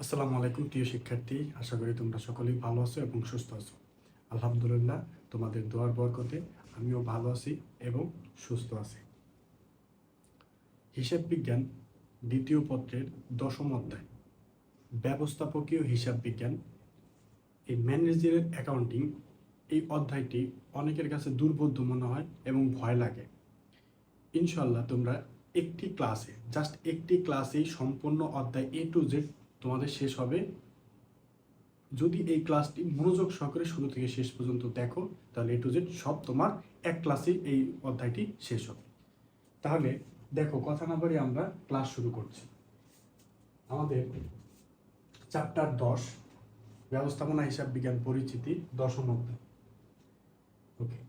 আসসালামু আলাইকুম প্রিয় শিক্ষার্থী, আশা করি তোমরা সকলেই ভালো আছো এবং সুস্থ আছো। আলহামদুলিল্লাহ, তোমাদের দোয়ার বরকতে আমিও ভালো আছি এবং সুস্থ আছি। হিসাব বিজ্ঞান দ্বিতীয় পত্রের 10ম অধ্যায় ব্যবস্থাপকীয় হিসাব বিজ্ঞান, এই ম্যানেজারিয়াল অ্যাকাউন্টিং, এই অধ্যায়টি অনেকের কাছে দুর্বোধ্য মনে হয় এবং ভয় লাগে। ইনশাল্লাহ তোমরা জাস্ট একটি ক্লাসেই সম্পূর্ণ অধ্যায় A to Z তোমাদের শেষ হবে। যদি এই ক্লাসটি মনোযোগ সহকারে শুরু থেকে শেষ পর্যন্ত দেখো, তাহলে A to Z সব তোমার এক ক্লাসেই এই অধ্যায়টি শেষ হবে। তাহলে দেখো, কথা না বলে আমরা ক্লাস শুরু করছি। আমাদের চ্যাপ্টার 10 ব্যবস্থাপনা হিসাব বিজ্ঞান পরিচিতি, 10ম অধ্যায়। ওকে,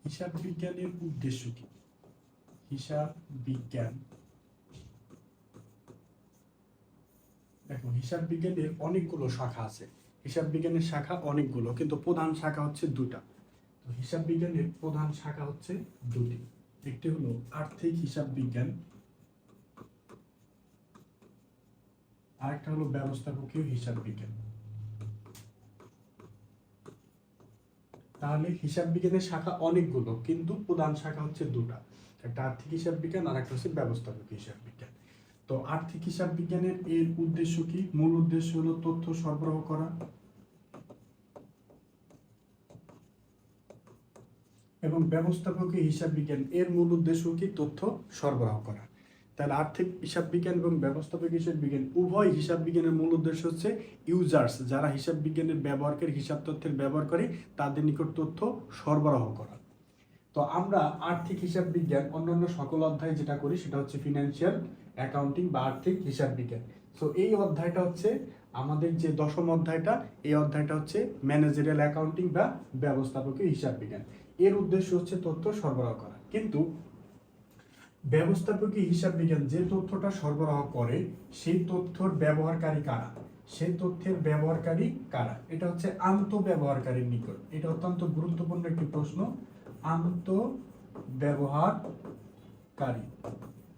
হিসাব বিজ্ঞানের উদ্দেশ্য কি? হিসাব বিজ্ঞান, দেখো হিসাব বিজ্ঞানের অনেকগুলো শাখা আছে। হিসাব বিজ্ঞানের শাখা অনেকগুলো, কিন্তু প্রধান শাখা হচ্ছে দুটা। তো হিসাব বিজ্ঞানের প্রধান শাখা হচ্ছে দুটি। একটি হলো আর্থিক হিসাব বিজ্ঞান, আরেকটা হলো ব্যবস্থাপকীয় হিসাব বিজ্ঞান। তাহলে হিসাব বিজ্ঞানের শাখা অনেকগুলো, কিন্তু প্রধান শাখা হচ্ছে দুটা, একটা আর্থিক হিসাব বিজ্ঞান আর একটা হচ্ছে ব্যবস্থাপকীয় হিসাব বিজ্ঞান। তো আর্থিক হিসাব বিজ্ঞানের এর উদ্দেশ্য কি? মূল উদ্দেশ্য হলো তথ্য সরবরাহ করা, এবং ব্যবস্থাপকীয় হিসাব বিজ্ঞান এর মূল উদ্দেশ্য কি? তথ্য সরবরাহ করা। তাহলে আর্থিক হিসাব বিজ্ঞান এবং ব্যবস্থাপক হিসাব বিজ্ঞান উভয় হিসাব বিজ্ঞানের মূল উদ্দেশ্য হচ্ছে ইউজার্স, যারা হিসাব বিজ্ঞানের ব্যবহারকারী, হিসাব তথ্যের ব্যবহার করে, তাদের নিকট তথ্য সরবরাহ করা। তো আমরা আর্থিক হিসাব বিজ্ঞান অন্যান্য সকল অধ্যায় যেটা করি সেটা হচ্ছে ফিনান্সিয়াল অ্যাকাউন্টিং বা আর্থিক হিসাব বিজ্ঞান। সো এই অধ্যায়টা হচ্ছে আমাদের যে 10ম অধ্যায়টা, এই অধ্যায়টা হচ্ছে ম্যানেজারিয়াল অ্যাকাউন্টিং বা ব্যবস্থাপকীয় হিসাব বিজ্ঞান। এর উদ্দেশ্য হচ্ছে তথ্য সরবরাহ করা। কিন্তু ব্যবস্থাপকীয় হিসাব বিজ্ঞান যে তথ্যটা সরবরাহ করে, সেই তথ্যর ব্যবহারকারী কারা, সেই তথ্যের ব্যবহারকারী কারা, এটা হচ্ছে আন্তঃব্যবহারকারীর নিকট। এটা অত্যন্ত গুরুত্বপূর্ণ একটি প্রশ্ন, আন্তঃব্যবহারকারী।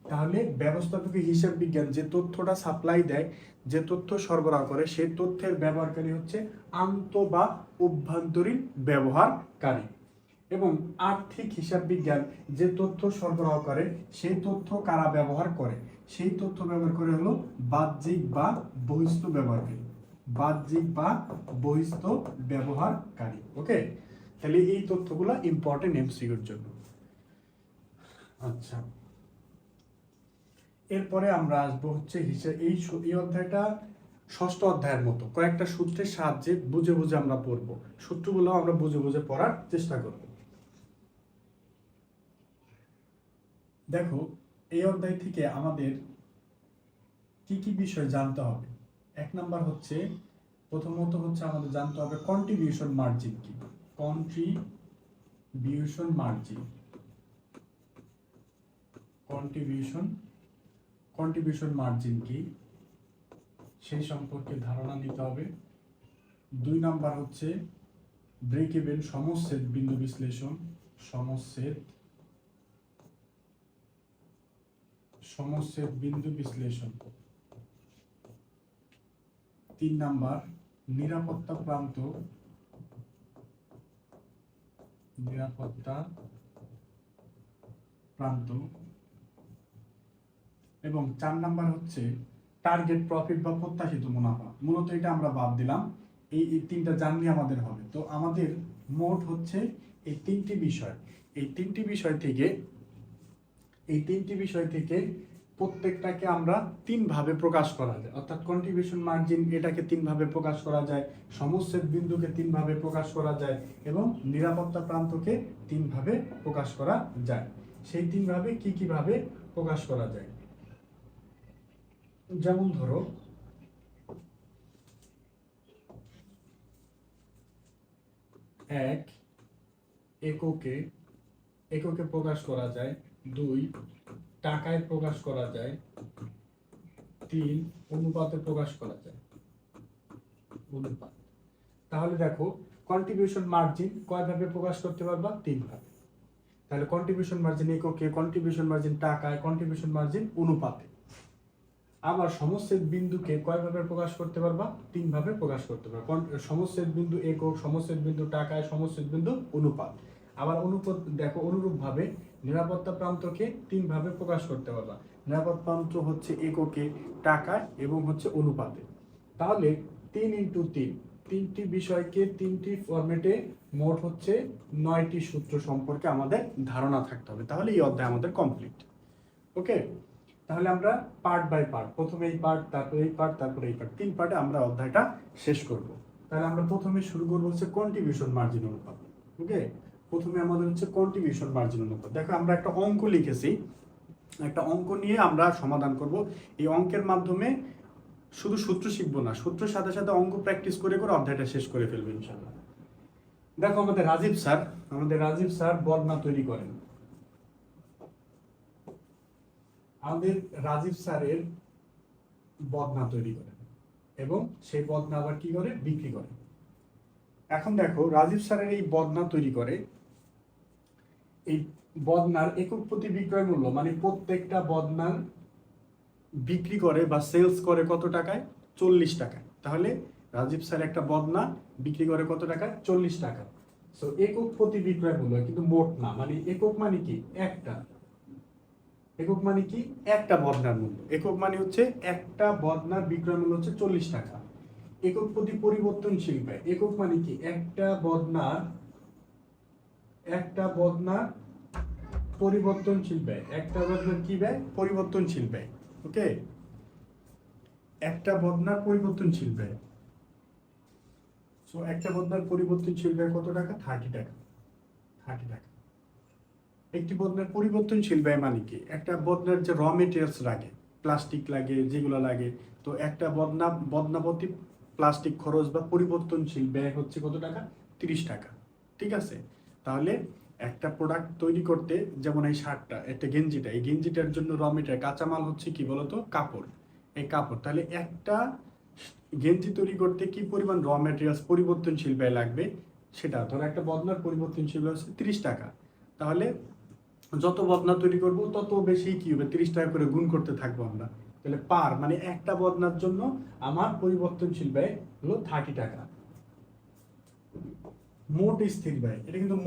তাহলে ব্যবস্থাপকীয় হিসাব বিজ্ঞান যে তথ্যটা সাপ্লাই দেয়, যে তথ্য সরবরাহ করে, সেই তথ্যের ব্যবহারকারী হচ্ছে আন্ত বা অভ্যন্তরীণ ব্যবহারকারী। এবং আর্থিক হিসাব বিজ্ঞান যে তথ্য সরবরাহ করে, সেই তথ্য কারা ব্যবহার করে? সেই তথ্য ব্যবহার করে হলো বাহ্যিক বা বহিস্থ ব্যবহারকারী, বাহ্যিক বা বহিস্থ ব্যবহারকারী। ওকে, তাহলে এই তথ্যগুলো ইম্পর্টেন্ট এমসিকিউর জন্য। আচ্ছা, এরপরে আমরা আসবো হচ্ছে এই অধ্যায়টা 6ষ্ঠ অধ্যায়ের মতো কয়েকটা সূত্রের সাহায্যে বুঝে বুঝে আমরা পড়বো। সূত্রগুলো আমরা বুঝে বুঝে পড়ার চেষ্টা করব। দেখো, এই অধ্যায় থেকে আমাদের কি কি বিষয় জানতে হবে। 1 নাম্বার হচ্ছে, প্রথমত হচ্ছে আমাদের জানতে হবে কন্ট্রিবিউশন মার্জিন কি। কন্ট্রিবিউশন মার্জিন, কন্ট্রিবিউশন মার্জিন কি সেই সম্পর্কে ধারণা নিতে হবে। 2 নাম্বার হচ্ছে ব্রেক ইভেন, সমচ্ছেদ বিন্দু বিশ্লেষণ, সমচ্ছেদ বিন্দু বিশ্লেষণ। 3 নাম্বার নিরাপত্তা প্রান্ত, এবং 4 নাম্বার হচ্ছে টার্গেট প্রফিট বা প্রত্যাশিত মুনাফা। মূলত এটা আমরা বাদ দিলাম, এই 3টা জানলে আমাদের হবে। তো আমাদের মোট হচ্ছে এই 3টি বিষয়। এই 3টি বিষয় থেকে প্রত্যেকটাকে আমরা 3 ভাবে প্রকাশ করা যায়। অর্থাৎ কন্ট্রিবিউশন মার্জিন এটাকে 3 ভাবে প্রকাশ করা যায়, সমচ্ছেদ বিন্দুকে 3 ভাবে প্রকাশ করা যায়, এবং নিরাপত্তা প্রান্তকে 3 ভাবে প্রকাশ করা যায়। সেই 3 ভাবে কি ভাবে প্রকাশ করা যায়? যেমন ধরো, এক, এককে প্রকাশ করা যায়। 2, টাকায় প্রকাশ করা যায়। 3, অনুপাতে প্রকাশ করা যায়। অনুপাত। তাহলে দেখো, কন্ট্রিবিউশন মার্জিন কয়ভাবে প্রকাশ করতে পারবা? 3 ভাবে। তাহলে কন্ট্রিবিউশন মার্জিন এককে, কন্ট্রিবিউশন মার্জিন টাকায়, কন্ট্রিবিউশন মার্জিন অনুপাতে। আবার সমচ্ছেদ বিন্দুকে কয়ভাবে প্রকাশ করতে পারবা? 3 ভাবে প্রকাশ করতে পারবা। সমচ্ছেদ বিন্দু একক, সমচ্ছেদ বিন্দু টাকায়, সমচ্ছেদ বিন্দু অনুপাত। আবার অনুপাত দেখো অনুরূপভাবে নিরাপত্তা প্রান্তকে 3 ভাবে প্রকাশ করতে পারবা। নিরাপত্তা প্রান্ত হচ্ছে এককে, টাকায় এবং হচ্ছে অনুপাতে। তাহলে 3 × 3 তিনটি বিষয়কে 3টি ফরম্যাটে মোট হচ্ছে 9টি সূত্র সম্পর্কে আমাদের ধারণা থাকতে হবে। তাহলে এই অধ্যায় আমাদের কমপ্লিট। ওকে, তাহলে আমরা পার্ট বাই পার্ট, প্রথমে এই পার্ট, তারপরে এই পার্ট, তারপরে এই পার্ট, 3 পার্টে আমরা অধ্যায়টা শেষ করব। তাহলে আমরা প্রথমে শুরু করব হচ্ছে কন্ট্রিবিউশন মার্জিন অনুপাত। ওকে, প্রথমে আমাদের হচ্ছে কন্ট্রিবিউশন মার্জিন অনুপাত। দেখো আমরা একটা অঙ্ক লিখেছি, একটা অঙ্ক নিয়ে আমরা সমাধান করব। এই অঙ্কের মাধ্যমে শুধু সূত্র শিখবো না, সূত্রের সাথে সাথে অঙ্ক প্র্যাকটিস করে করে অধ্যায়টা শেষ করে ফেলবো ইনশাআল্লাহ। দেখো আমাদের রাজীব স্যার বদনা তৈরি করেন। আমাদের রাজীব স্যারের বদনা তৈরি করেন এবং সেই বদনা আবার কি করে? বিক্রি করে। এখন দেখো রাজীব স্যারের এই বদনা তৈরি করে, এই বদনার একক প্রতি বিক্রয় মূল্য মানে প্রত্যেকটা বদনার বিক্রি করে বা সেলস করে কত টাকায়? 40 টাকায়। তাহলে রাজীব স্যার একটা বদনা বিক্রি করে কত টাকায়? 40 টাকা। সো একক প্রতি বিক্রয় মূল্য, কিন্তু মোট না, মানে একক মানে কি? একটা। একক মানে কি? একটা বদনার মূল্য। একক মানে হচ্ছে একটা বদনার বিক্রয় মূল্য হচ্ছে 40 টাকা। একক প্রতি পরিবর্তনশীল ব্যয়, একক মানে কি? একটা বদনার পরিবর্তনশীল ব্যয়। একটা বদনার কি ব্যয়? পরিবর্তনশীল ব্যয়। ওকে, একটা বদনার পরিবর্তনশীল ব্যয়। সো একটা বদনার পরিবর্তনশীল ব্যয় কত টাকা? 30 টাকা। 30 টাকা। একটি বদনার পরিবর্তনশীল ব্যয় মানে কি? একটা বদনার যে র মেটেরিয়ালস লাগে, প্লাস্টিক লাগে, যেগুলো লাগে, তো একটা বদনাপতি প্লাস্টিক খরচ বা পরিবর্তনশীল ব্যয় হচ্ছে কত টাকা? 30 টাকা। ঠিক আছে, তাহলে একটা প্রোডাক্ট তৈরি করতে, যেমন এই শার্টটা, একটা গেঞ্জিটা, এই গেঞ্জিটার জন্য র মেটেরিয়াল কাঁচামাল হচ্ছে কি বলতো? কাপড়। এই কাপড়, তাহলে একটা গেঞ্জি তৈরি করতে কি পরিমাণ র মেটেরিয়ালস পরিবর্তনশীল ব্যয় লাগবে সেটা, ধরো একটা বদনার পরিবর্তনশীল ব্যয় হচ্ছে 30 টাকা। তাহলে যত বদনা তৈরি করব তত বেশি কি হবে? 30 টাকা করে গুণ করতে থাকবো আমরা। তাহলে পার মানে একটা বদনার জন্য আমার পরিবর্তনশীল ব্যয় হলো 30 টাকা। মোট স্থির ব্যয়, এটা কিন্তু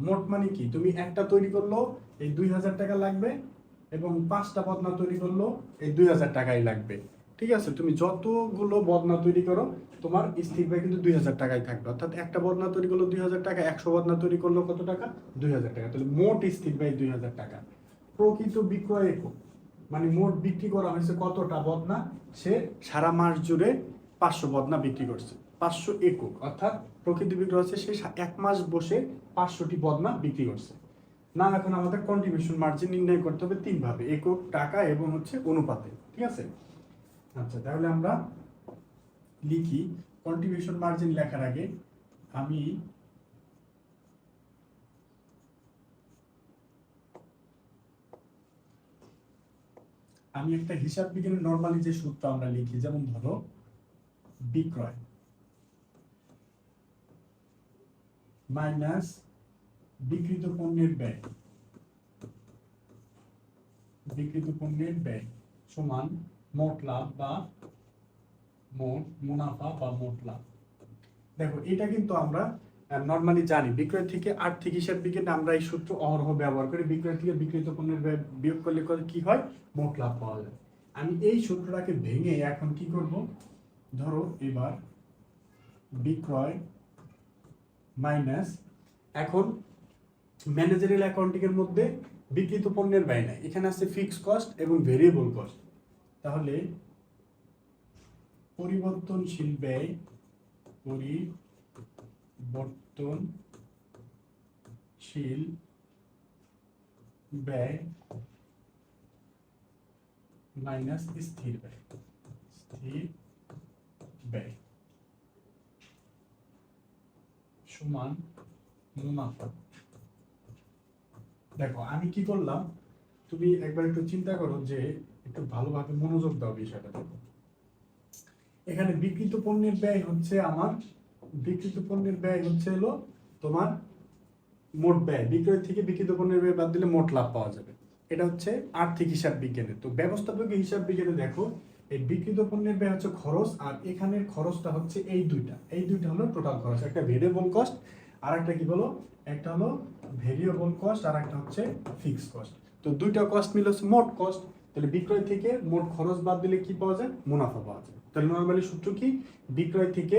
মোট মানে কি? তুমি একটা তৈরি করলো এই 2000 টাকা লাগবে এবং 5টা বদনা তৈরি করলো এই 2000 টাকাই লাগবে। ঠিক আছে, তুমি যতগুলো বদনা তৈরি করো তোমার স্থির ব্যয় কিন্তু 2000 টাকাই থাকবে। অর্থাৎ একটা বদনা তৈরি করলো 2000 টাকা, 100 বদনা তৈরি করলো কত টাকা? 2000 টাকা। তাহলে মোট স্থির ব্যয় 2000 টাকা। প্রকৃত বিক্রয় একক মানে মোট বিক্রি করা হয়েছে কতটা বদনা? সে সারা মাস জুড়ে 500 বদনা বিক্রি করছে। 500 একক, অর্থাৎ প্রকৃত বিক্রয় হচ্ছে সে 1 মাস বসে 500টি বদনা বিক্রি করছে। না, এখন আমাদের কন্ট্রিবিউশন মার্জিন নির্ণয় করতে হবে 3 ভাবে, একক, টাকা এবং হচ্ছে অনুপাতে। ঠিক আছে, আচ্ছা তাহলে আমরা লিখি। কন্ট্রিবিউশন মার্জিন লেখার আগে আমি একটা হিসাব বিজ্ঞানের নরমালি যে সূত্র আমরা লিখি, যেমন ধরো বিক্রয় মাইনাস বিক্রিত পণ্যের ব্যয় সমান মোট লাভ বা মোট মুনাফা বা মোট লাভ। দেখো এটা কিন্তু আমরা নরমালি জানি, বিক্রয় থেকে আর্থিক হিসাব বিজ্ঞানে আমরা এই সূত্র অহরহ ব্যবহার করি। বিক্রয় থেকে বিক্রিত পণ্যের ব্যয় বিয়োগ করলে কি হয়? মোট লাভ পাওয়া যায়। আমি এই সূত্রটাকে ভেঙে এখন কি করব? ধরো এবার বিক্রয় মাইনাস, এখন ম্যানেজারিয়াল অ্যাকাউন্টিং এর মধ্যে বিক্রিত পণ্যের ব্যয় নাই, এখানে আছে ফিক্সড কস্ট এবং ভেরিয়েবল কস্ট। তাহলে পরিবর্তনশীল ব্যয় মাইনাস স্থির ব্যয় সমান মুনাফা। দেখো আমি কি করলাম, তুমি একবার একটু চিন্তা করো, যে একটু ভালোভাবে মনোযোগ দাও বিষয়টা। দেখো এখানে বিক্রিত পণ্যের ব্যয় হচ্ছে আমার বিক্রিত পণ্যের ব্যয় হচ্ছে হলো তোমার মোট ব্যয়, বিক্রয় থেকে বিক্রিত পণ্যের ব্যয় বাদ দিলে মোট লাভ পাওয়া যাবে। এটা হচ্ছে আর্থিক হিসাব বিজ্ঞানে। তো ব্যবস্থাপক হিসাব বিজ্ঞানে দেখো এই বিক্রিত পণ্যের ব্যয় হচ্ছে খরচ, আর এখানের খরচটা হচ্ছে এই দুইটা হলো টোটাল খরচ। একটা ভেরিয়েবল কস্ট আর একটা কি বলো, একটা হলো ভেরিয়েবল কস্ট আর একটা হচ্ছে ফিক্সড কস্ট। তো দুইটা কস্ট মিলে হচ্ছে মোট কস্ট। তাহলে বিক্রয় থেকে মোট খরচ বাদ দিলে কি পাওয়া যায়, মুনাফা পাওয়া যায়। তাহলে নরমালি সূত্র কি, বিক্রয় থেকে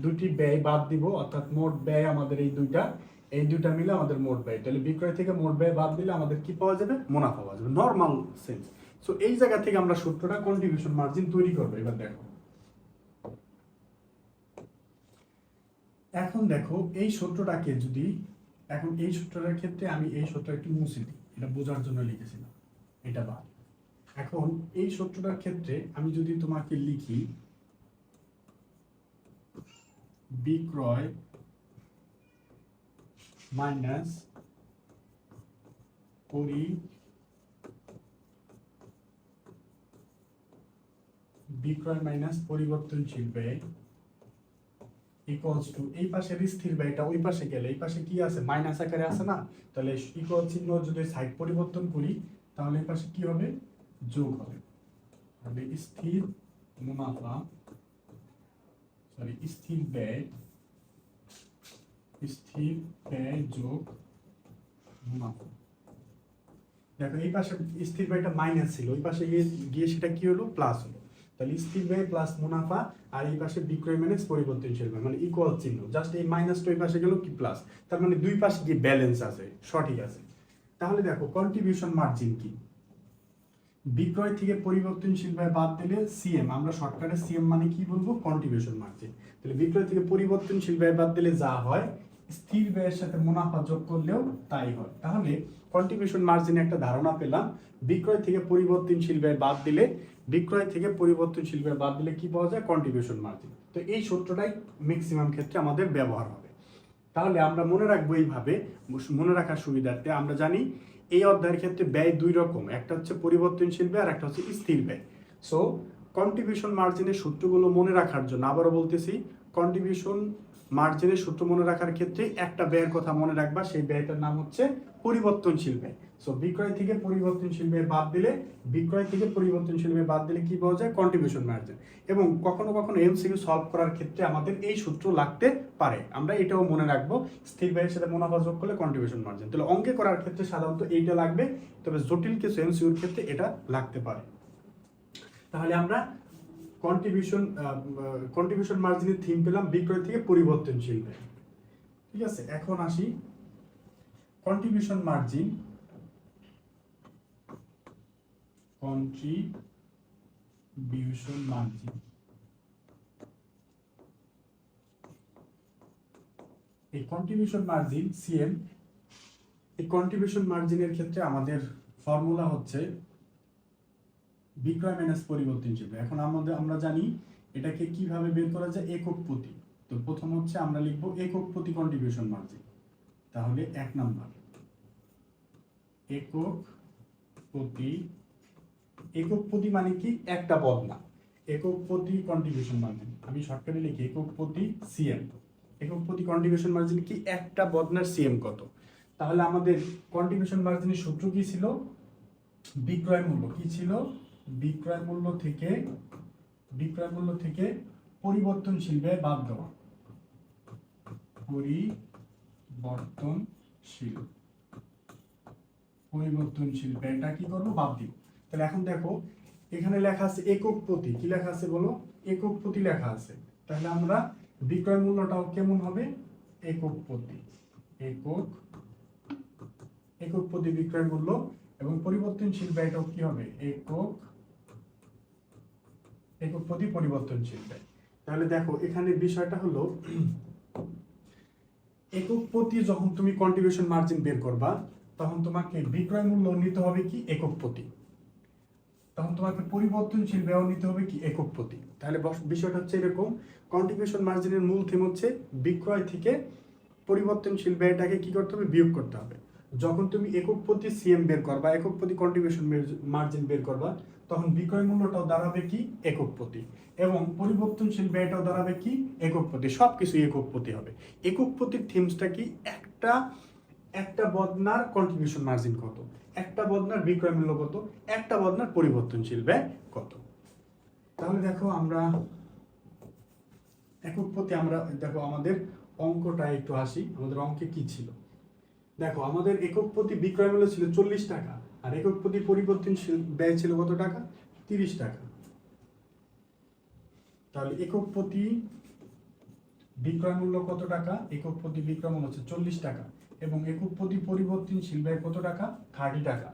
দুটি ব্যয় বাদ দিব, অর্থাৎ মোট ব্যয় আমাদের এই দুইটা মিলে আমাদের মোট ব্যয়। তাহলে বিক্রয় থেকে মোট ব্যয় বাদ দিলে আমাদের কি পাওয়া যাবে, মুনাফা পাওয়া যাবে, নরমাল সেন্স। সো এই জায়গা থেকে আমরা সূত্রটা কন্ট্রিবিউশন মার্জিন তৈরি করবো। এবার দেখো, এখন দেখো এই সূত্রটাকে যদি, এখন এই সূত্রটার ক্ষেত্রে আমি এই সূত্রটা একটু মুছে দিই, এটা বোঝার জন্য লিখেছিলাম, এটা বাদ। এখন এই সূত্রটার ক্ষেত্রে আমি যদি তোমাকে লিখি বিক্রয় মাইনাস পরিবর্তনশীল ব্যয় ইকুয়ালস টু, এই পাশের স্থির ব্যয়টা ওই পাশে গেলে এই পাশে কি আছে, মাইনাস আকারে আছে না, তাহলে ইকুয়াল চিহ্ন যদি সাইড পরিবর্তন করি তাহলে এই পাশে কি হবে, যোগ হবে। তাহলে স্থির মুনাফা, স্থির ব্যয় যোগ মুনাফা। দেখো এই পাশে স্থির ব্যয়টা মাইনাস ছিল, ওই পাশে গিয়ে সেটা কি হলো, প্লাস হলো। তাহলে স্থির ব্যয় প্লাস মুনাফা, আর এই পাশে বিক্রয় মাইনাস পরিবর্তনশীল ব্যয়, মানে ইকুয়াল চিহ্ন, জাস্ট এই মাইনাসটা ওই পাশে গেল কি প্লাস, তার মানে দুই পাশে কি ব্যালেন্স আছে, সঠিক আছে। তাহলে দেখো কন্ট্রিবিউশন মার্জিন কি, বিক্রয় থেকে পরিবর্তনশীল ব্যয় বাদ দিলে সিএম, আমরা শর্টকাটে সিএম মানে কি বলবো, কন্ট্রিবিউশন মার্জিন। তাহলে বিক্রয় থেকে পরিবর্তনশীল ব্যয় বাদ দিলে যা হয়, স্থির ব্যয়ের সাথে মুনাফা যোগ করলেও তাই হয়। তাহলে কন্ট্রিবিউশন মার্জিনে একটা ধারণা পেলাম, বিক্রয় থেকে পরিবর্তনশীল ব্যয় বাদ দিলে কি পাওয়া যায়, কন্ট্রিবিউশন মার্জিন। তো এই সূত্রটাই ম্যাক্সিমাম ক্ষেত্রে আমাদের ব্যবহার হবে। তাহলে আমরা মনে রাখবো এইভাবে, মনে রাখার সুবিধার্থে আমরা জানি এই অধ্যায়ের ক্ষেত্রে ব্যয় দুই রকম, একটা হচ্ছে পরিবর্তনশীল ব্যয় আর একটা হচ্ছে স্থির ব্যয়। সো কন্ট্রিবিউশন মার্জিনের সূত্রগুলো মনে রাখার জন্য আবারও বলতেছি, কন্ট্রিবিউশন মার্জিনের সূত্র মনে রাখার ক্ষেত্রে একটা ব্যয়ের কথা মনে রাখবা, সেই ব্যয়টার নাম হচ্ছে পরিবর্তনশীল ব্যয়। সো বিক্রয় থেকে পরিবর্তনশীল ব্যয় বাদ দিলে কি পাওয়া যায়, কন্ট্রিবিউশন মার্জিন। এবং কখনো কখনো এমসিকিউ সলভ করার ক্ষেত্রে আমাদের এই সূত্র লাগতে পারে, আমরা এটাও মনে রাখবো, স্থির ব্যয়ের সাথে মুনাফা যোগ করলে কন্ট্রিবিউশন মার্জিন। তাহলে অঙ্কে করার ক্ষেত্রে সাধারণত এইটা লাগবে, তবে জটিল কিছু এমসিকিউর ক্ষেত্রে এটা লাগতে পারে। তাহলে আমরা কন্ট্রিবিউশন মার্জিনের থিম পেলাম, বিক্রয় থেকে পরিবর্তনশীল ব্যয়। ঠিক আছে, এখন আসি কন্ট্রিবিউশন মার্জিন, এই কন্ট্রিবিউশন মার্জিন সিএম, এই কন্ট্রিবিউশন মার্জিনের ক্ষেত্রে আমাদের ফর্মুলা হচ্ছে বিক্রয় মাইনাস পরিবর্তনশীল ব্যয়। এখন আমরা জানি এটাকে কিভাবে বের করা যায়, একক প্রতি। তো প্রথম হচ্ছে আমরা লিখবো একক প্রতি কন্ট্রিবিউশন মার্জিন। তাহলে 1 নাম্বার একক প্রতি মানে কি, একটা পদ না, একক প্রতি কন্ট্রিবিউশন মার্জিন, আমি শর্টকাটে লিখি একক প্রতি সিএম। একক প্রতি কন্ট্রিবিউশন মার্জিন কি, একটা বদনার সিএম কত। তাহলে আমাদের কন্ট্রিবিউশন মার্জিনের সূত্র কি ছিল, বিক্রয় মূল্য কি ছিল, বিক্রয় মূল্য থেকে পরিবর্তনশীল ব্যয় বাদ দেওয়া, পরিবর্তনশীল ব্যয়টা কি করবো, বাদ দিব। তাহলে এখন দেখো এখানে লেখা আছে একক প্রতি, কি লেখা আছে বলো, একক প্রতি লেখা আছে। তাহলে আমরা বিক্রয় মূল্যটাও কেমন হবে, একক প্রতি বিক্রয় মূল্য, এবং পরিবর্তনশীল ব্যয়টাও কি হবে, একক প্রতি পরিবর্তনশীল ব্যয়। তাহলে দেখো এখানে বিষয়টা হলো, একক প্রতি যখন তুমি কন্ট্রিবিউশন মার্জিন বের করবা, তখন তোমাকে বিক্রয় মূল্য নিতে হবে কি, একক প্রতি, তখন তোমাকে পরিবর্তনশীল ব্যয় নিতে হবে কি, একক প্রতি। তাহলে বিষয়টা হচ্ছে এরকম, কন্ট্রিবিউশন মার্জিনের মূল থিম হচ্ছে বিক্রয় থেকে পরিবর্তনশীল ব্যয়টাকে কি করতে হবে, বিয়োগ করতে হবে। যখন তুমি একক প্রতি সিএম বের করবা, একক প্রতি কন্ট্রিবিউশন মার্জিন বের করবা, তখন বিক্রয় মূল্যটাও দাঁড়াবে কি একক প্রতি, এবং পরিবর্তনশীল ব্যয়টাও দাঁড়াবে কি একক প্রতি, সবকিছু একক প্রতি হবে। একক প্রতির থিমসটা কি, একটা বদনার কন্ট্রিবিউশন মার্জিন কত, একটা বদনার বিক্রয় মূল্য কত, একটা বদনার পরিবর্তনশীল ব্যয় কত। তাহলে দেখো আমরা একক প্রতি দেখো আমাদের অঙ্কটা একটু আসি, আমাদের অঙ্কে কি ছিল। দেখো আমাদের একক প্রতি বিক্রয় মূল্য ছিল 40 টাকা, আর একক প্রতি পরিবর্তনশীল ব্যয় ছিল কত টাকা, 30 টাকা। তাহলে একক প্রতি বিক্রয় মূল্য কত টাকা, একক প্রতি বিক্রয় মূল্য হচ্ছে 40 টাকা, এবং একক প্রতি পরিবর্তনশীল ব্যয় কত টাকা, 30 টাকা।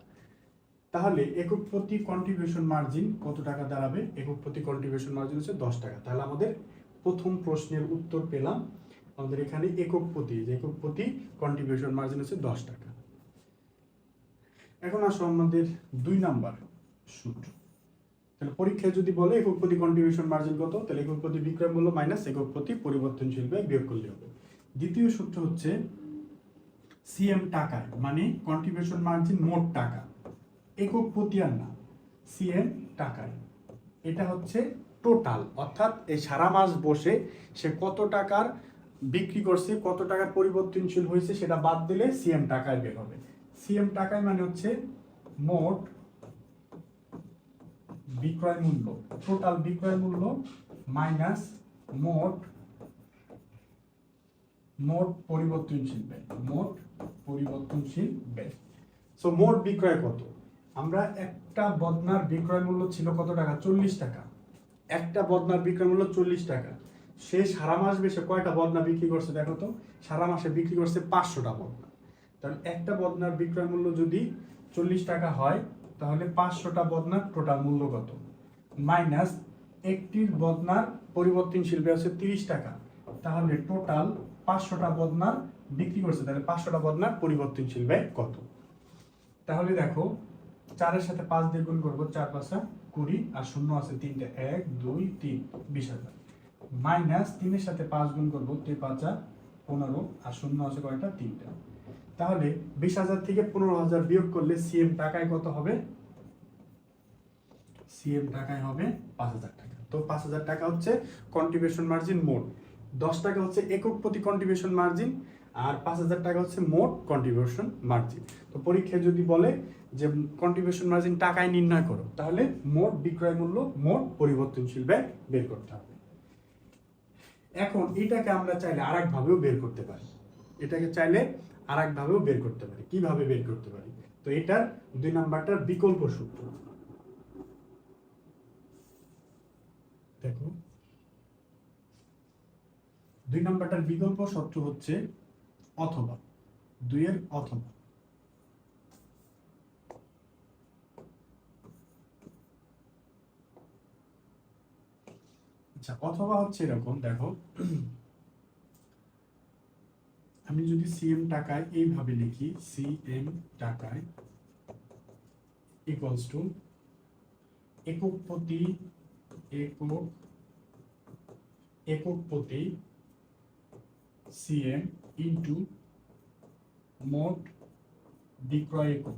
তাহলে একক প্রতি কন্ট্রিবিউশন মার্জিন কত টাকা দাঁড়াবে, একক প্রতি কন্ট্রিবিউশন মার্জিন হচ্ছে 10 টাকা। তাহলে আমাদের প্রথম প্রশ্নের উত্তর পেলাম, আমাদের এখানে একক প্রতি কন্ট্রিবিউশন মার্জিন হচ্ছে 10 টাকা। এখন আসো আমাদের 2 নাম্বার সূত্র। তাহলে পরীক্ষায় যদি বলে একক প্রতি কন্ট্রিবিউশন মার্জিন কত, তাহলে একক প্রতি বিক্রয় মূল্য মাইনাস একক প্রতি পরিবর্তনশীল ব্যয় বিয়োগ করলে হবে। দ্বিতীয় সূত্র হচ্ছে সিএম টাকায়, মানে কন্ট্রিবিউশন মার্জিন মোট টাকা, একক প্রতি আর না, সিএম টাকায়। এটা হচ্ছে টোটাল, অর্থাৎ এই সারা মাস বসে সে কত টাকার বিক্রি করছে, কত টাকার পরিবর্তনশীল হয়েছে সেটা বাদ দিলে সিএম টাকায় বের হবে। সিএম টাকায় মানে হচ্ছে মোট বিক্রয় মূল্য, টোটাল বিক্রয় মূল্য মাইনাস মোট পরিবর্তনশীল ব্যয়, সো মোট বিক্রয় কত, আমরা একটা বদনার বিক্রয় মূল্য ছিল কত টাকা, 40 টাকা। একটা বদনার বিক্রয় মূল্য 40 টাকা। সে সারা মাস বেশে কয়টা বদনা বিক্রি করছে দেখো তো, সারা মাসে বিক্রি করছে 500টা বদনা। তাহলে একটা বদনার বিক্রয় মূল্য যদি 40 টাকা হয়, তাহলে 500টা বদনার টোটাল মূল্য কত, মাইনাস একটির বদনার পরিবর্তনশীল ব্যয় হচ্ছে 30 টাকা। তাহলে টোটাল 500টা বদনার বিক্রি করছে, তাহলে 500টা বদনার পরিবর্তনশীল ব্যয় কত। তাহলে দেখো 4-এর সাথে 5 দিয়ে গুণ করবো, 4×5 20, আর শূন্য আছে 3টে, 1 2 3 20,000, মাইনাস 3-এর সাথে 5 গুণ করবো, 3×5 15, আর শূন্য আছে কয়টা, 3টা। তাহলে 20,000 থেকে 15,000 বিয়োগ করলে সিএম টাকায় কত হবে, সিএম টাকায় হবে 5,000 টাকা। তো 5,000 টাকা হচ্ছে কন্ট্রিবিউশন মার্জিন মোট, 10 টাকা হচ্ছে একক প্রতি কন্ট্রিবিউশন মার্জিন, আর 5,000 টাকা হচ্ছে মোট কন্ট্রিবিউশন মার্জিন। তো পরীক্ষায় যদি বলে যে কন্ট্রিবিউশন মার্জিন টাকায় নির্ণয় করো, তাহলে মোট বিক্রয় মূল্য মোট পরিবর্তনশীল ব্যয় বের করতে হবে। এখন এটাকে আমরা চাইলে আরেকভাবেও বের করতে পারি, কিভাবে বের করতে পারি, তো এটার 2 নাম্বারটার বিকল্প সূত্র দেখো। 2 নাম্বারটার বিকল্প সূত্র হচ্ছে অথবা, 2-এর অথবা। আচ্ছা, অথবা হচ্ছে এরকম, দেখো আমি যদি সিএম টাকায় এইভাবে লিখি, সিএম টাকায় ইকুয়ালস টু একক প্রতি সিএম ইন্টু মোট বিক্রয় একক,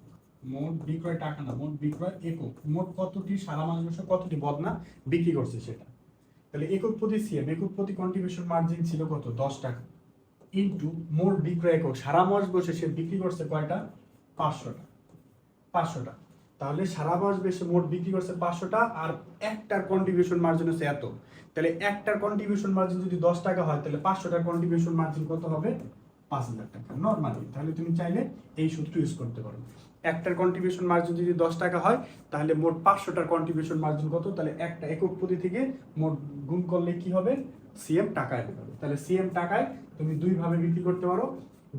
মোট বিক্রয় টাকা না, মোট বিক্রয় একক, মোট কতটি সারা মাস বসে কতটি বদনা বিক্রি করছে সেটা। তাহলে একক প্রতি সিএম, একক প্রতি কন্ট্রিবিউশন মার্জিন ছিল কত, 10 টাকা, ইন্টু মোট বিক্রয় একক, সারা মাস বসে সে বিক্রি করছে কয়টা, 500টা। তাহলে সারা মাস বসে মোট বিক্রি করছে 500টা, আর একটার কন্ট্রিবিউশন মার্জিন হচ্ছে এত। তাহলে একটার কন্ট্রিবিউশন মার্জিন যদি 10 টাকা হয়, তাহলে 500টার কন্ট্রিবিউশন মার্জিন কত হবে, 5,000 টাকা নরমালি। তাহলে তুমি চাইলে এই সূত্র ইউজ করতে পারো। একটার কন্ট্রিবিউশন মার্জিন যদি 10 টাকা হয়, তাহলে মোট 500টার কন্ট্রিবিউশন মার্জিন কত, তাহলে একটা একক প্রতি থেকে মোট গুণ করলে কি হবে, সিএম টাকায় হবে। তাহলে সিএম টাকায় তুমি 2 ভাবে বিক্রি করতে পারো,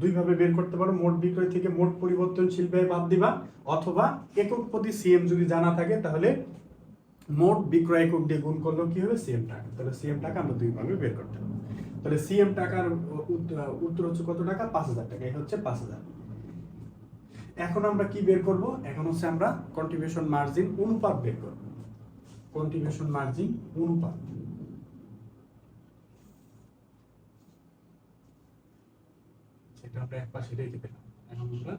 2 ভাবে বের করতে পারো, মোট বিক্রয় থেকে মোট পরিবর্তনশীল ব্যয় বাদ দিবা, অথবা একক প্রতি সিএম যদি জানা থাকে তাহলে মোট বিক্রয় একক দিয়ে গুণ করলেও কি হবে, সিএম টাকা। তাহলে সিএম টাকা আমরা 2 ভাবে বের করতে পারবো। তাহলে সিএম টাকার উত্তর হচ্ছে কত টাকা, 5,000 টাকা। এই হচ্ছে 5,000। এখন আমরা কি বের করব, এখন হচ্ছে আমরা কন্ট্রিবিউশন মার্জিন অনুপাত বের করব। কন্ট্রিবিউশন মার্জিন অনুপাত, সেটা আমরা এক পাশে রেখে দিলাম। এখন আমরা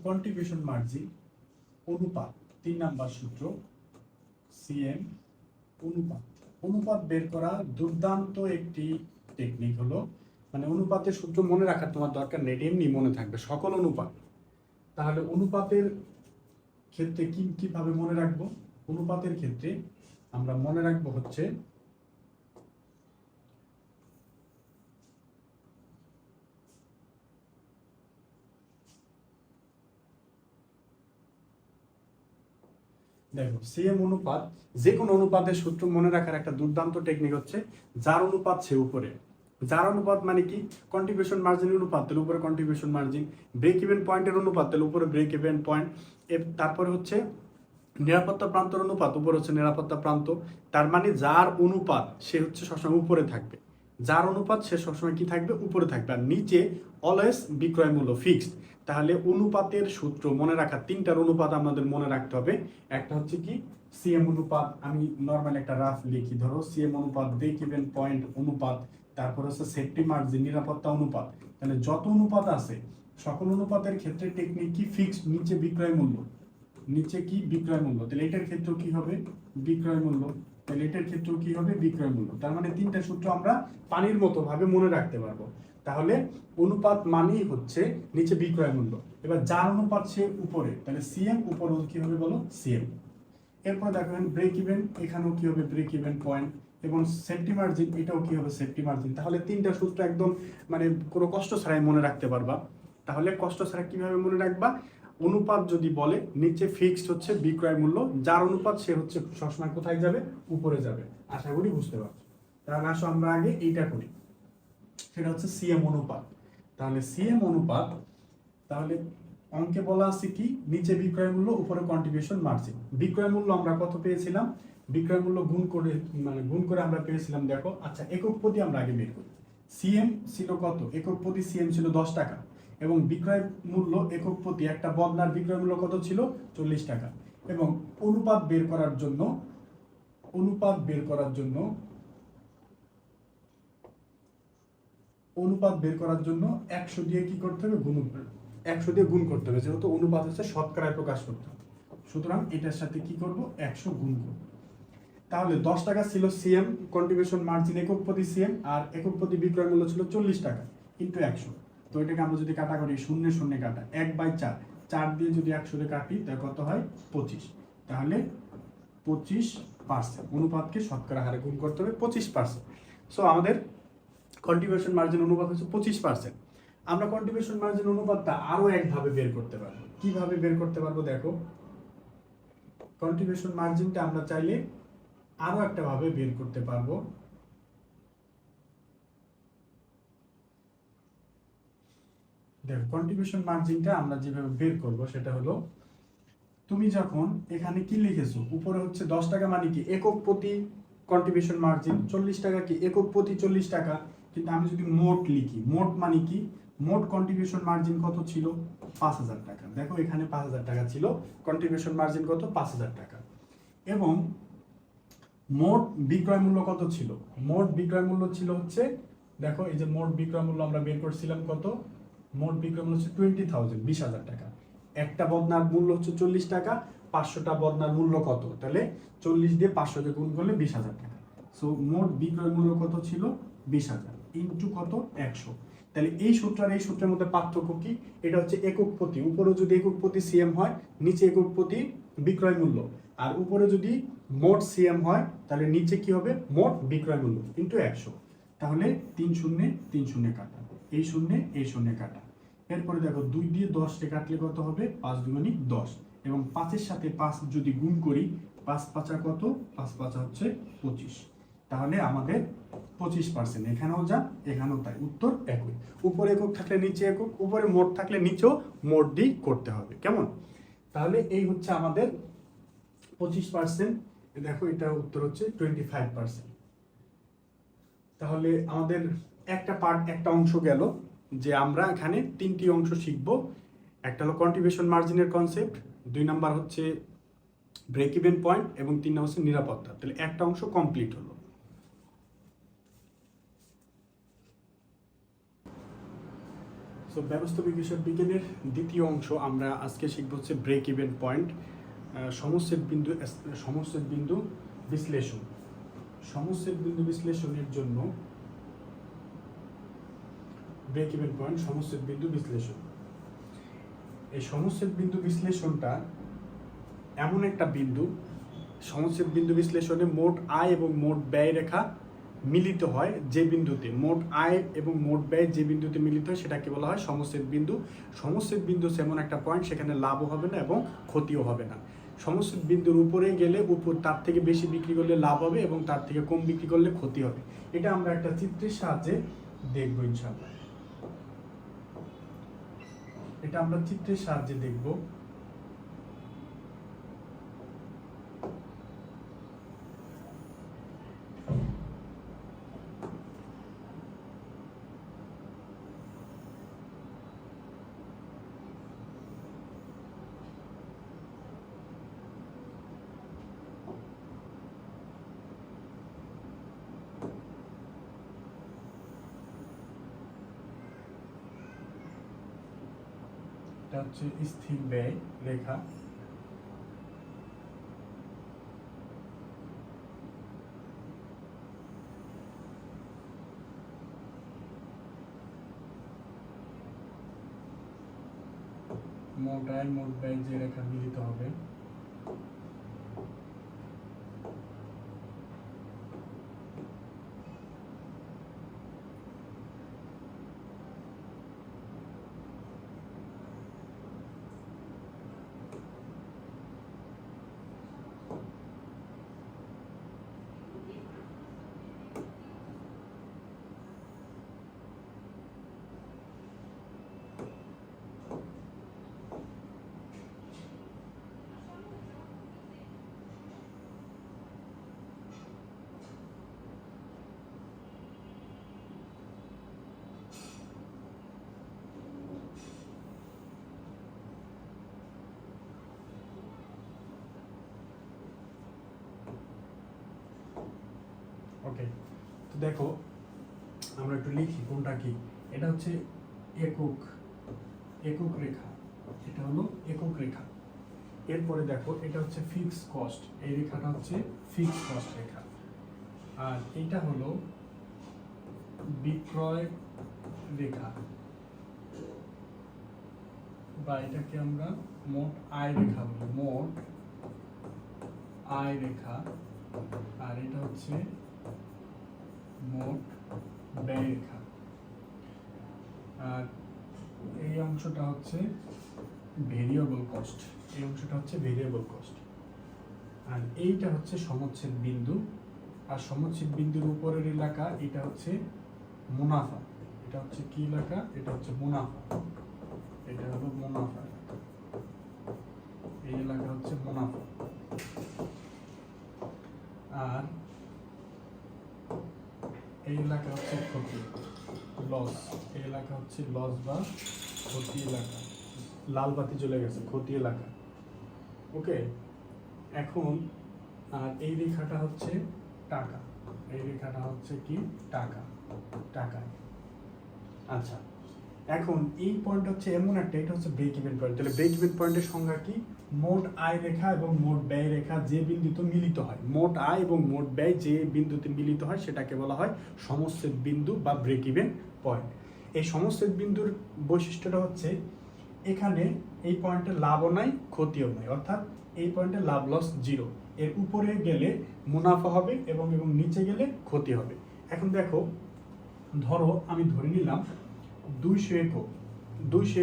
কন্ট্রিবিউশন মার্জিন অনুপাত 3 নাম্বার সূত্র সিএম অনুপাত। অনুপাত বের করা দুর্দান্ত একটি টেকনিক হলো, মানে অনুপাতের সূত্র মনে রাখার তোমার দরকার নেই, এমনি মনে থাকবে সকল অনুপাত। তাহলে অনুপাতের ক্ষেত্রে কিভাবে মনে রাখবো? অনুপাতের ক্ষেত্রে আমরা মনে রাখবো হচ্ছে দেখো সিএম অনুপাত, যে কোনো অনুপাতের সূত্র মনে রাখার একটা দুর্দান্ত টেকনিক হচ্ছে যার অনুপাত সে উপরে। যার অনুপাত মানে কি? কন্ট্রিবিউশন মার্জিনের অনুপাত তাহলে উপরে কন্ট্রিবিউশন মার্জিন, ব্রেক ইভেন পয়েন্টের অনুপাত তাহলে উপরে ব্রেক ইভেন পয়েন্ট, তারপরে হচ্ছে নিরাপত্তা প্রান্তর অনুপাত, উপরে হচ্ছে নিরাপত্তা প্রান্ত। তার মানে যার অনুপাত সে হচ্ছে সবসময় উপরে থাকবে, যার অনুপাত সে সবসময় কি থাকবে? উপরে থাকবে। আর নিচে অলওয়েজ বিক্রয় মূল্য ফিক্সড। তাহলে অনুপাতের সূত্র মনে রাখা, তিনটার অনুপাত আমাদের মনে রাখতে হবে। একটা হচ্ছে কি সিএম অনুপাত, আমি নর্মাল একটা রাফ লিখি, ধরো সিএম অনুপাত, ব্রেক ইভেন পয়েন্ট অনুপাত, তারপর হচ্ছে সেফটি মার্জিন, নিরাপত্তা অনুপাত। তাহলে যত অনুপাত আছে সকল অনুপাতের ক্ষেত্রে টেকনিক কি? ফিক্সড, নিচে বিক্রয় মূল্য, নিচে কি? বিক্রয় মূল্য। তাহলে এটার ক্ষেত্রেও কি হবে? বিক্রয় মূল্য। তাহলে এটার ক্ষেত্রেও কি হবে? বিক্রয় মূল্য। তার মানে তিনটা সূত্র আমরা পানির মতো ভাবে মনে রাখতে পারবো। তাহলে অনুপাত মানেই হচ্ছে নিচে বিক্রয় মূল্য। এবার যার অনুপাত সে উপরে, তাহলে সিএম উপরে কি হবে বলো? সিএম। এরপর দেখবেন ব্রেক ইভেন, এখানেও কি হবে? Break even point. এবং সেফটি মার্জিন, এটাও কি হবে? Safety margin. তাহলে তিনটা সূত্র একদম মানে কোনো কষ্ট ছাড়াই মনে রাখতে পারবা। তাহলে কষ্ট ছাড়া কিভাবে মনে রাখবা? অনুপাত যদি বলে নিচে ফিক্সড হচ্ছে বিক্রয় মূল্য, যার অনুপাত সে হচ্ছে সবসময় কোথায় যাবে? উপরে যাবে। আশা করি বুঝতে পারছো। তাহলে আসো আমরা আগে এইটা করি, সেটা হচ্ছে সিএম অনুপাত। তাহলে সিএম অনুপাত, তাহলে অঙ্কে বলা আছে কি? নিচে বিক্রয় মূল্য, উপরে কন্ট্রিবিউশন মার্জিন। বিক্রয় মূল্য আমরা কত পেয়েছিলাম? বিক্রয় মূল্য গুণ করে আমরা পেয়েছিলাম, দেখো। আচ্ছা, একক প্রতি আমরা আগে বের করি। সিএম ছিল কত? একক প্রতি সিএম ছিল 10 টাকা, এবং বিক্রয় মূল্য একক প্রতি একটা বদনার বিক্রয় মূল্য কত ছিল? 40 টাকা। এবং অনুপাত বের করার জন্য 100 দিয়ে কি করতে হবে? গুণ করতে হবে। 100 দিয়ে গুণ করতে হবে, যেহেতু অনুপাত হচ্ছে শতকরায় প্রকাশ করতে হবে। সুতরাং এটার সাথে কি করব? 100 গুণ করব। তাহলে 10 টাকা ছিল সিএম কন্ট্রিবিউশন মার্জিন একক প্রতি সিএম, আর একক প্রতি বিক্রয় মূল্য ছিল 40 টাকা ইন্টু 100। তো এটাকে আমরা যদি কাটাকাটি, শূন্য শূন্য কাটা, 1/4, 4 দিয়ে যদি 100 দিয়ে কাটি তাহলে কত হয়? 25। তাহলে 25% অনুপাতকে শতকরা হারে গুণ করতে হবে 25%। সো আমাদের কন্ট্রিবিউশন মার্জিন অনুপাত হচ্ছে 25%। আমরা কন্ট্রিবিউশন মার্জিন অনুপাতটা আরো একভাবে বের করতে পারবো। কিভাবে বের করতে পারবো? দেখো, কন্ট্রিবিউশন মার্জিনটা আমরা চাইলে আরো একটা ভাবে বের করতে পারবো। দেখো, কন্ট্রিবিউশন মার্জিনটা আমরা যেভাবে বের করব সেটা হলো, তুমি যখন এখানে কি লিখেছো, উপরে হচ্ছে 10 টাকা মানে কি? একক প্রতি কন্ট্রিবিউশন মার্জিন, 40 টাকা কি? একক প্রতি 40 টাকা। কিন্তু আমি যদি মোট লিখি, মোট মানে কি? মোট কন্ট্রিবিউশন মার্জিন কত ছিল? 5000 টাকা। দেখো এখানে 5000 টাকা ছিল, কন্ট্রিবিউশন মার্জিন কত? 5000 টাকা। এবং মোট বিক্রয় মূল্য কত ছিল? মোট বিক্রয় মূল্য ছিল হচ্ছে, দেখো এই যে মোট বিক্রয় মূল্য আমরা বের করছিলাম কত? মোট বিক্রয় মূল্য হচ্ছে 20,000, 20,000 টাকা। একটা বদনার মূল্য হচ্ছে 40 টাকা, 500টা বদনার মূল্য কত? তাহলে 40 দিয়ে 500 কে গুণ করলে 20,000 টাকা। সো মোট বিক্রয় মূল্য কত ছিল? 20,000 ইন্টু কত? 100। তাহলে এই সূত্র আর এই সূত্রের মধ্যে পার্থক্য কি? এটা হচ্ছে একক প্রতি, উপরে যদি একক প্রতি সিএম হয়, নিচে একক প্রতি বিক্রয় মূল্য। আর উপরে যদি মোট সিএম হয়, তাহলে নিচে কি হবে? মোট বিক্রয় মূল্য ইন্টু 100। তাহলে 3 শূন্যে 3 শূন্যে কাটা, এই শূন্যে এই শূন্যে কাটা। এরপরে দেখো 2 দিয়ে 10 কে কাটলে কত হবে? 5 দুগুণে 10। এবং 5-এর সাথে 5 যদি গুণ করি, 5×5 কত? 5×5 হচ্ছে 25। তাহলে আমাদের 25%, এখানেও যা এখানেও তাই, উত্তর একই। উপরে একক থাকলে নিচে একক, উপরে মোট থাকলে নিচেও মোট দিয়ে করতে হবে। কেমন? তাহলে এই হচ্ছে আমাদের 25%। দেখো এটা উত্তর হচ্ছে 25%। তাহলে আমাদের একটা অংশ গেল, যে আমরা এখানে 3টি অংশ শিখব। একটা হলো কন্ট্রিবিউশন মার্জিনের কনসেপ্ট, 2 নাম্বার হচ্ছে ব্রেক ইভেন পয়েন্ট, এবং 3 নাম্বার হচ্ছে নিরাপত্তা। তাহলে একটা অংশ কমপ্লিট হলো। সো ব্যবস্থাপক হিসাব বিজ্ঞানের দ্বিতীয় অংশ আমরা আজকে শিখব হচ্ছে ব্রেক ইভেন পয়েন্ট, সমচ্ছেদ বিন্দু বিশ্লেষণ। সমচ্ছেদ বিন্দু বিশ্লেষণের জন্য ব্রেক ইভেন পয়েন্ট, সমচ্ছেদ বিন্দু বিশ্লেষণ। এই সমচ্ছেদ বিন্দু বিশ্লেষণটা এমন একটা বিন্দু, সমচ্ছেদ বিন্দু বিশ্লেষণে মোট আয় এবং মোট ব্যয় রেখা মিলিত হয় যে বিন্দুতে, মোট আয় এবং মোট ব্যয় যে বিন্দুতে মিলিত হয় সেটাকে বলা হয় সমচ্ছেদ বিন্দু। সমচ্ছেদ বিন্দু এমন একটা পয়েন্ট সেখানে লাভও হবে না এবং ক্ষতিও হবে না। সমচ্ছেদ বিন্দুর উপরে গেলে তার থেকে বেশি বিক্রি করলে লাভ হবে এবং তার থেকে কম বিক্রি করলে ক্ষতি হবে। এটা আমরা একটা চিত্রের সাহায্যে দেখব ইনশাআল্লাহ। এটা আমরা চিত্রের সাহায্যে দেখব। এটা হচ্ছে স্থির ব্যয় রেখা। মোট আয় মোট ব্যয় যে রেখা মিলিত হবে ওকে, তো দেখো আমরা একটু লিখি কোনটা কি। এটা হচ্ছে একক রেখা, এটা হলো একক রেখা। এরপরে দেখো এটা হচ্ছে ফিক্স কস্ট, এই রেখাটা হচ্ছে ফিক্স কস্ট রেখা। আর এটা হলো বিক্রয় রেখা, বা এটাকে আমরা মোট আয় রেখা বলি, মোট আয় রেখা। আর এটা হচ্ছে মোট ব্যয় রেখা। আর এই অংশটা হচ্ছে ভেরিয়েবল কস্ট, এই অংশটা হচ্ছে ভেরিয়েবল কস্ট। আর এইটা হচ্ছে সমচ্ছেদ বিন্দু, আর সমচ্ছেদ বিন্দুর উপরের এলাকা এটা হচ্ছে মুনাফা। এটা হচ্ছে কি এলাকা? এটা হচ্ছে মুনাফা, এটা হলো মুনাফা, এই এলাকা হচ্ছে মুনাফা। আর এই এলাকা হচ্ছে ক্ষতি, লস। এই এলাকা হচ্ছে লস বা ক্ষতি এলাকা। লাল বাতি জ্বলে গেছে, ক্ষতি এলাকা। ওকে, এখন আর এই রেখাটা হচ্ছে টাকা, এই রেখাটা হচ্ছে কি? টাকা, টাকা। আচ্ছা, এখন এই পয়েন্ট হচ্ছে এমন একটা, এটা হচ্ছে ব্রেক ইভেন পয়েন্ট। তাহলে ব্রেক ইভেন পয়েন্টের সংজ্ঞা কি? মোট আয় রেখা এবং মোট ব্যয় রেখা যে বিন্দুতে মিলিত হয়, মোট আয় এবং মোট ব্যয় যে বিন্দুতে মিলিত হয় সেটাকে বলা হয় সমচ্ছেদ বিন্দু বা ব্রেক ইভেন পয়েন্ট। এই সমচ্ছেদ বিন্দুর বৈশিষ্ট্যটা হচ্ছে এখানে এই পয়েন্টে লাভও নাই ক্ষতিও নাই, অর্থাৎ এই পয়েন্টে লাভ লস জিরো। এর উপরে গেলে মুনাফা হবে এবং নিচে গেলে ক্ষতি হবে। এখন দেখো, ধরো আমি ধরে নিলাম 200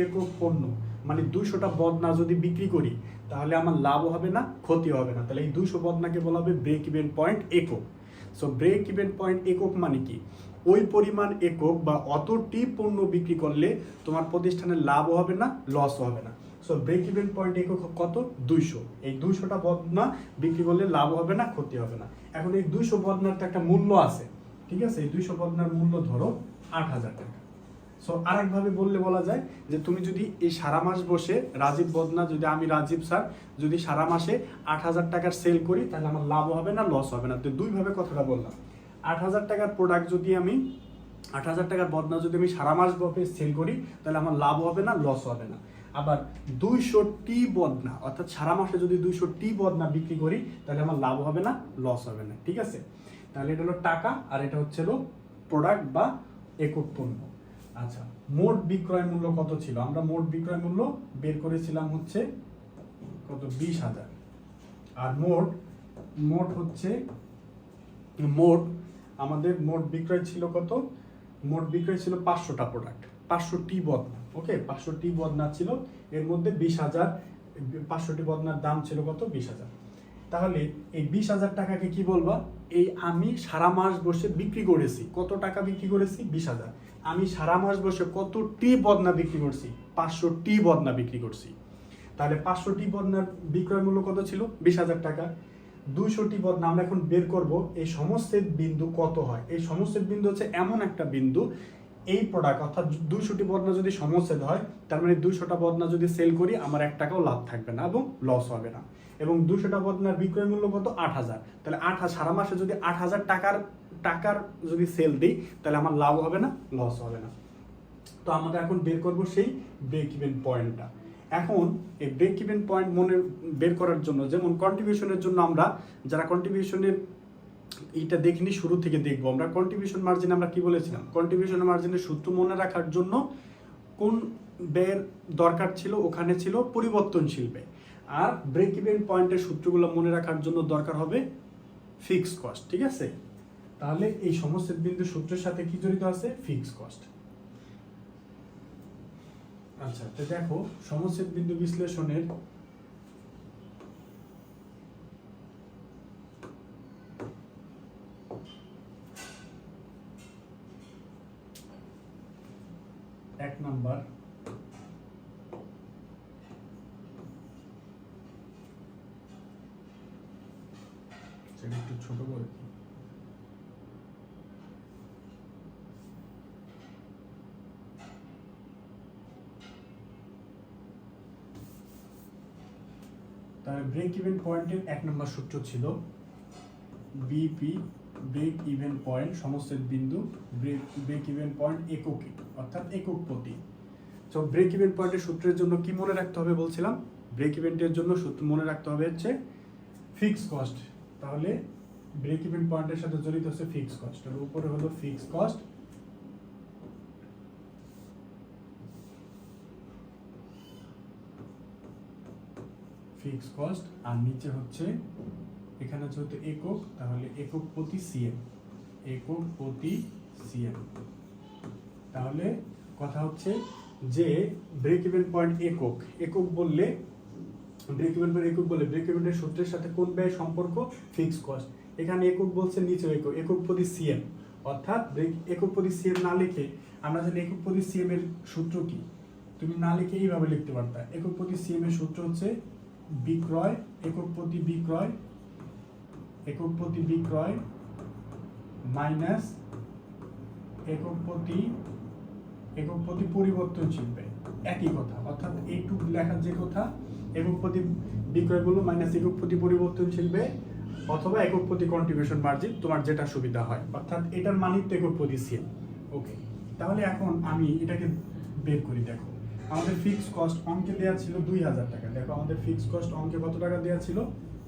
একক পণ্য, মানে 200টা বদনা যদি বিক্রি করি তাহলে আমার লাভও হবে না ক্ষতিও হবে না। তাহলে এই 200 বদনাকে বলা হবে ব্রেক ইভেন পয়েন্ট একক। সো ব্রেক ইভেন পয়েন্ট একক মানে কি? ওই পরিমাণ একক বা অতটি পণ্য বিক্রি করলে তোমার প্রতিষ্ঠানের লাভও হবে না লসও হবে না। সো ব্রেক ইভেন পয়েন্ট একক কত? 200। এই 200টা বদনা বিক্রি করলে লাভ হবে না ক্ষতি হবে না। এখন এই 200 বদনার তো একটা মূল্য আছে, ঠিক আছে? এই 200 বদনার মূল্য ধরো 8,000 টাকা। সো আরেকভাবে বলা যায় যে তুমি যদি এই সারা মাস বসে রাজীব বদনা, যদি আমি রাজীব স্যার যদি সারা মাসে 8,000 টাকার সেল করি তাহলে আমার লাভ হবে না লস হবে না। তো দুইভাবে কথাটা বললাম। 8,000 টাকার প্রোডাক্ট যদি আমি 8,000 টাকার বদনা যদি আমি সারা মাস ভাবে সেল করি তাহলে আমার লাভ হবে না, লস হবে না। আবার 200টি বদনা অর্থাৎ সারা মাসে যদি 200টি বদনা বিক্রি করি তাহলে আমার লাভ হবে না, লস হবে না। ঠিক আছে, তাহলে এটা হলো টাকা আর এটা হচ্ছে হলো প্রোডাক্ট বা একক পণ্য। আচ্ছা, মোট বিক্রয় মূল্য কত ছিল? আমরা মোট বিক্রয় মূল্য বের করেছিলাম হচ্ছে কত, 20,000। আর মোট হচ্ছে মোট আমাদের মোট বিক্রয় ছিল কত? মোট বিক্রয় ছিল 500টা প্রোডাক্ট, 500টি বদনা। ওকে, 500টি বদনা ছিল, এর মধ্যে 20,000, 500টি বদনার দাম ছিল কত? 20,000। তাহলে এই 20,000 টাকাকে কি বলবা? এই আমি সারা মাস বসে বিক্রি করেছি। কত টাকা বিক্রি করেছি? 20,000। আমি সারা মাস বসে কতটি বদনা বিক্রি করছি? 500টি বদনা বিক্রি করছি। তাহলে 500টি বদনার বিক্রয় মূল্য কত ছিল? 20,000 টাকা। 200টি বদনা আমরা এখন বের করব এই সমস্ত বিন্দু কত হয়। এই সমস্ত বিন্দু হচ্ছে এমন একটা বিন্দু, এই প্রোডাক্ট অর্থাৎ 200টি বদনা যদি সমচ্ছেদ হয় তার মানে 200টা বদনা যদি সেল করি আমার 1 টাকাও লাভ থাকবে না এবং লস হবে না। এবং 200টা বদনার বিক্রয় মূল্য কত? 8,000। তাহলে 8,000 সারা মাসে যদি 8,000 টাকার যদি সেল দিই তাহলে আমার লাভ হবে না, লস হবে না। তো আমরা এখন বের করব সেই ব্রেক ইভেন পয়েন্টটা। এখন এই ব্রেক ইভেন পয়েন্ট বের করার জন্য, যেমন কন্ট্রিবিউশনের জন্য আমরা যারা কন্ট্রিবিউশনের এইটা দেখিনি শুরু থেকে দেখবো, আমরা কন্ট্রিবিউশন মার্জিন আমরা কি বলেছিলাম? কন্ট্রিবিউশন মার্জিনের সূত্র মনে রাখার জন্য কোন ব্যয়ের দরকার ছিল? ওখানে ছিল পরিবর্তনশীল ব্যয়। আর ব্রেক ইভেন পয়েন্টের সূত্রগুলো মনে রাখার জন্য দরকার হবে ফিক্সড কস্ট। ঠিক আছে, তাহলে এই সমস্ত বিন্দু সূত্রের সাথে কি জড়িত আছে? Fixed cost. আচ্ছা, তো দেখো সমস্ত বিন্দু বিশ্লেষণের এক নাম্বার সেটা একটু ছোট করে তাহলে ব্রেক ইভেন পয়েন্টের 1 নম্বর সূত্র ছিল বিপি, ব্রেক ইভেন পয়েন্ট সমস্ত বিন্দু ব্রেক ইভেন পয়েন্ট এককে অর্থাৎ একক প্রতি। তো ব্রেক ইভেন পয়েন্টের সূত্রের জন্য কি মনে রাখতে হবে বলছিলাম? ব্রেক ইভেন্টের জন্য সূত্র মনে রাখতে হবে হচ্ছে ফিক্সড কস্ট। তাহলে ব্রেক ইভেন পয়েন্টের সাথে জড়িত হচ্ছে ফিক্সড কস্ট। এর উপরে হলো ফিক্সড কস্ট, ফিক্সড কস্ট, আর নিচে হচ্ছে এখানে যেহেতু একক তাহলে একক প্রতি সিএম, একক প্রতি সিএম। তাহলে কথা হচ্ছে যে ব্রেক ইভেন পয়েন্ট একক বললে ব্রেক ইভেন পয়েন্ট একক বলে ব্রেক ইভেনের সূত্রের সাথে কোন ব্যয় সম্পর্ক? Fixed cost. এখানে একক বলছে, নিচে একক প্রতি সিএম, অর্থাৎ একক প্রতি সিএম না লিখে আমরা জানি একক প্রতি সিএম এর সূত্র কি, তুমি না লিখে এইভাবে লিখতে পারতা। একক প্রতি সিএম এর সূত্র হচ্ছে বিক্রয়, একক প্রতি বিক্রয় মাইনাস একক প্রতি পরিবর্তনশীল ব্যয়। একই কথা, অর্থাৎ এইটুকু লেখার যে কথা, একক প্রতি বিক্রয় বলবো মাইনাস একক প্রতি পরিবর্তনশীল ব্যয় অথবা একক প্রতি কন্ট্রিবিউশন মার্জিন, তোমার যেটা সুবিধা হয়। অর্থাৎ এটার মানই তো একক প্রতি সিএম। ওকে, তাহলে এখন আমি এটাকে বের করি। দেখো আমাদের ফিক্সড কস্ট অঙ্কে দেওয়া ছিল 2,000 টাকা। দেখো আমাদের ফিক্সড কস্ট অঙ্কে কত টাকা দেওয়া ছিল?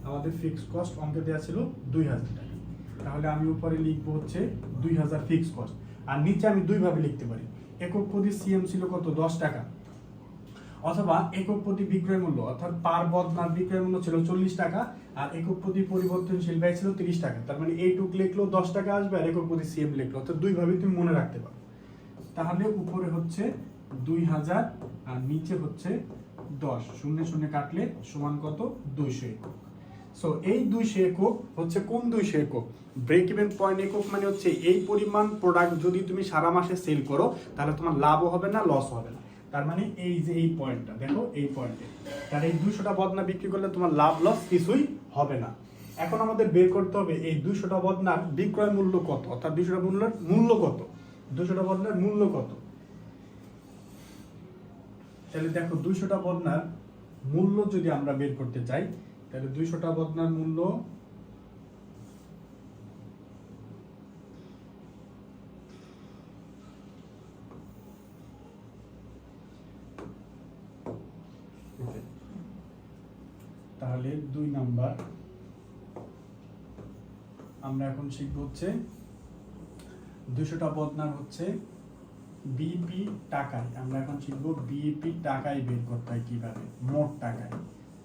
আমাদের ফিক্সড কস্ট অঙ্কে দেওয়া ছিল 2,000 টাকা। তাহলে আমি উপরে লিখবো হচ্ছে 2,000 ফিক্সড কস্ট, আর নিচে আমি দুইভাবে লিখতে পারি। একক প্রতি সিএম ছিল কত? 10 টাকা, অথবা একক প্রতি বিক্রয় মূল্য অর্থাৎ পার বদনার বিক্রয় মূল্য ছিল 40 টাকা, আর একক প্রতি পরিবর্তনশীল ব্যয় ছিল 30 টাকা। তার মানে এইটুক লিখলেও 10 টাকা আসবে, আর একক প্রতি সিএম লিখলো, অর্থাৎ দুইভাবে তুমি মনে রাখতে পারো। তাহলে উপরে হচ্ছে 2,000 আর নিচে হচ্ছে 10, শূন্য শূন্য কাটলে সমান কত? 200 একক। সো এই 200 একক হচ্ছে কোন 200 একক? ব্রেক ইভেন পয়েন্ট একক মানে হচ্ছে এই পরিমাণ প্রোডাক্ট যদি তুমি সারা মাসে সেল করো তাহলে তোমার লাভও হবে না, লস হবে না। তার মানে এই যে এই পয়েন্টটা দেখো, এই পয়েন্টে তার এই 200টা বদনা বিক্রি করলে তোমার লাভ লস কিছুই হবে না। এখন আমাদের বের করতে হবে এই 200টা বদনার বিক্রয় মূল্য কত, অর্থাৎ 200টা বদনার মূল্য কত, 200টা বদনার মূল্য কত। তাহলে দেখো 200টা বদনার মূল্য যদি আমরা বের করতে চাই তাহলে 200টা বদনার মূল্য তাহলে 2 নাম্বার আমরা এখন শিখব হচ্ছে 200টা বদনার হচ্ছে বিইপি টাকায়। আমরা এখন শিখব বিইপি টাকায় বের করতে হয় কিভাবে, মোট টাকায়।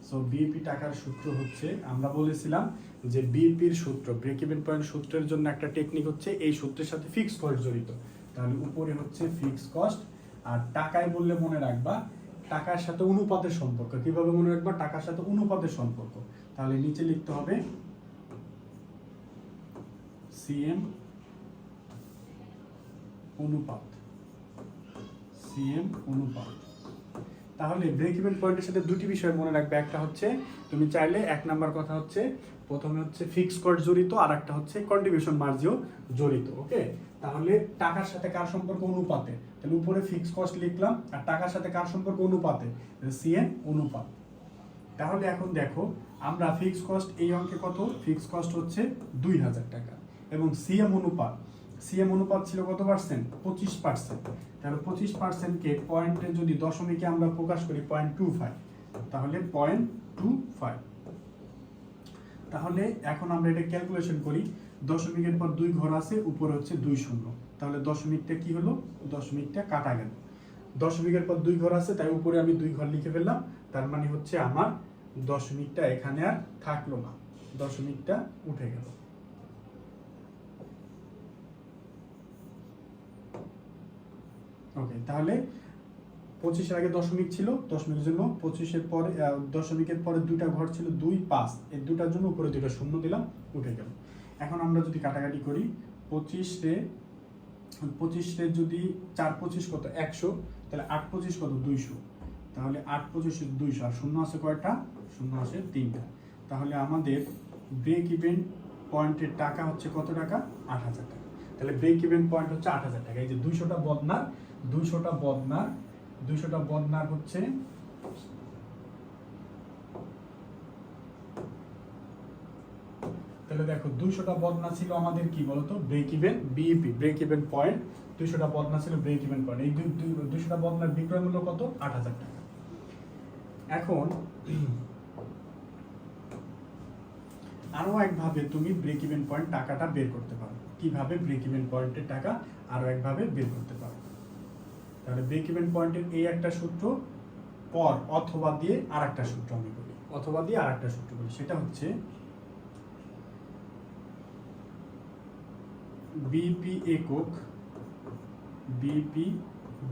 সো বিইপি টাকার সূত্র হচ্ছে, আমরা বলেছিলাম যে বিইপির সূত্র, ব্রেক ইভেন পয়েন্ট সূত্রের জন্য একটা টেকনিক হচ্ছে এই সূত্রের সাথে ফিক্সড কস্ট জড়িত। তাহলে উপরে হচ্ছে ফিক্সড কস্ট, আর টাকায় বললে মনে রাখবা টাকার সাথে অনুপাতের সম্পর্ক। কিভাবে মনে রাখবা? টাকার সাথে অনুপাতের সম্পর্ক। তাহলে নিচে লিখতে হবে সিএম অনুপাত, সিএম অনুপাত। তাহলে ব্রেক ইভেন পয়েন্টের সাথে দুটি বিষয় মনে রাখবে। একটা হচ্ছে তুমি চাইলে 1 নাম্বার কথা হচ্ছে প্রথমে হচ্ছে ফিক্সড কস্ট জড়িত, আর একটা হচ্ছে কন্ট্রিবিউশন মার্জিনও জড়িত। ওকে, তাহলে টাকার সাথে কার সম্পর্ক? অনুপাতে। তাহলে উপরে ফিক্সড কস্ট লিখলাম, আর টাকার সাথে কার সম্পর্ক? অনুপাতে, সিএম অনুপাত। তাহলে এখন দেখো আমরা ফিক্সড কস্ট এই অঙ্কে কত? ফিক্সড কস্ট হচ্ছে 2000 টাকা, এবং সিএম অনুপাত, সিএম অনুপাত ছিল কত পার্সেন্ট? 25%। তাহলে 25%কে পয়েন্টে যদি দশমিকে আমরা প্রকাশ করি 0.25, তাহলে 0.25। তাহলে এখন আমরা এটা ক্যালকুলেশন করি। দশমিকের পর 2 ঘর আছে, উপরে হচ্ছে 2 শূন্য। তাহলে দশমিকটা কি হলো? দশমিকটা কাটা গেল। দশমিকের পর 2 ঘর আছে, তাই উপরে আমি 2 ঘর লিখে ফেললাম। তার মানে হচ্ছে আমার দশমিকটা এখানে আর থাকলো না, দশমিকটা উঠে গেল। ওকে, তাহলে 25-এর আগে দশমিক ছিল, দশমিকের জন্য 25-এর পরে দশমিকের পরে 2টা ঘর ছিল 2, 5, এই দুটার জন্য উপরে 2টা শূন্য দিলাম, উঠে গেল। এখন আমরা যদি কাটাকাটি করি, 25 যদি 4 25 কত? 100, তাহলে 8 25 কত? 200। তাহলে 8 25 200, আর শূন্য আছে কয়টা? শূন্য আছে 3টা। তাহলে আমাদের ব্রেক ইভেন পয়েন্টের টাকা হচ্ছে কত টাকা? 8000 টাকা। তাহলে ব্রেক ইভেন পয়েন্ট হচ্ছে 8000 টাকা। এই যে 200টা বদনার, 200টা বদনার হচ্ছে তাহলে দেখো 200টা বদনা ছিল আমাদের কি বলতো? Break even, BEP break even point. 200টা বদনা ছিল ব্রেক ইভেন পয়েন্ট। এই 200টা বদনার বিক্রয় মূল্য কত? 8000 টাকা। এখন আরো একভাবে তুমি ব্রেক ইভেন পয়েন্ট টাকাটা বের করতে পারো। কিভাবে ব্রেক ইভেন পয়েন্টের টাকা আরো একভাবে বের করতে পারো? তাহলে ব্রেক ইভেন পয়েন্টের এই একটা সূত্র, পর অথবা দিয়ে আরেকটা সূত্র আমি বলি, অথবা দিয়ে আরেকটা সূত্র বলি। সেটা হচ্ছে বিপি একক, বিপি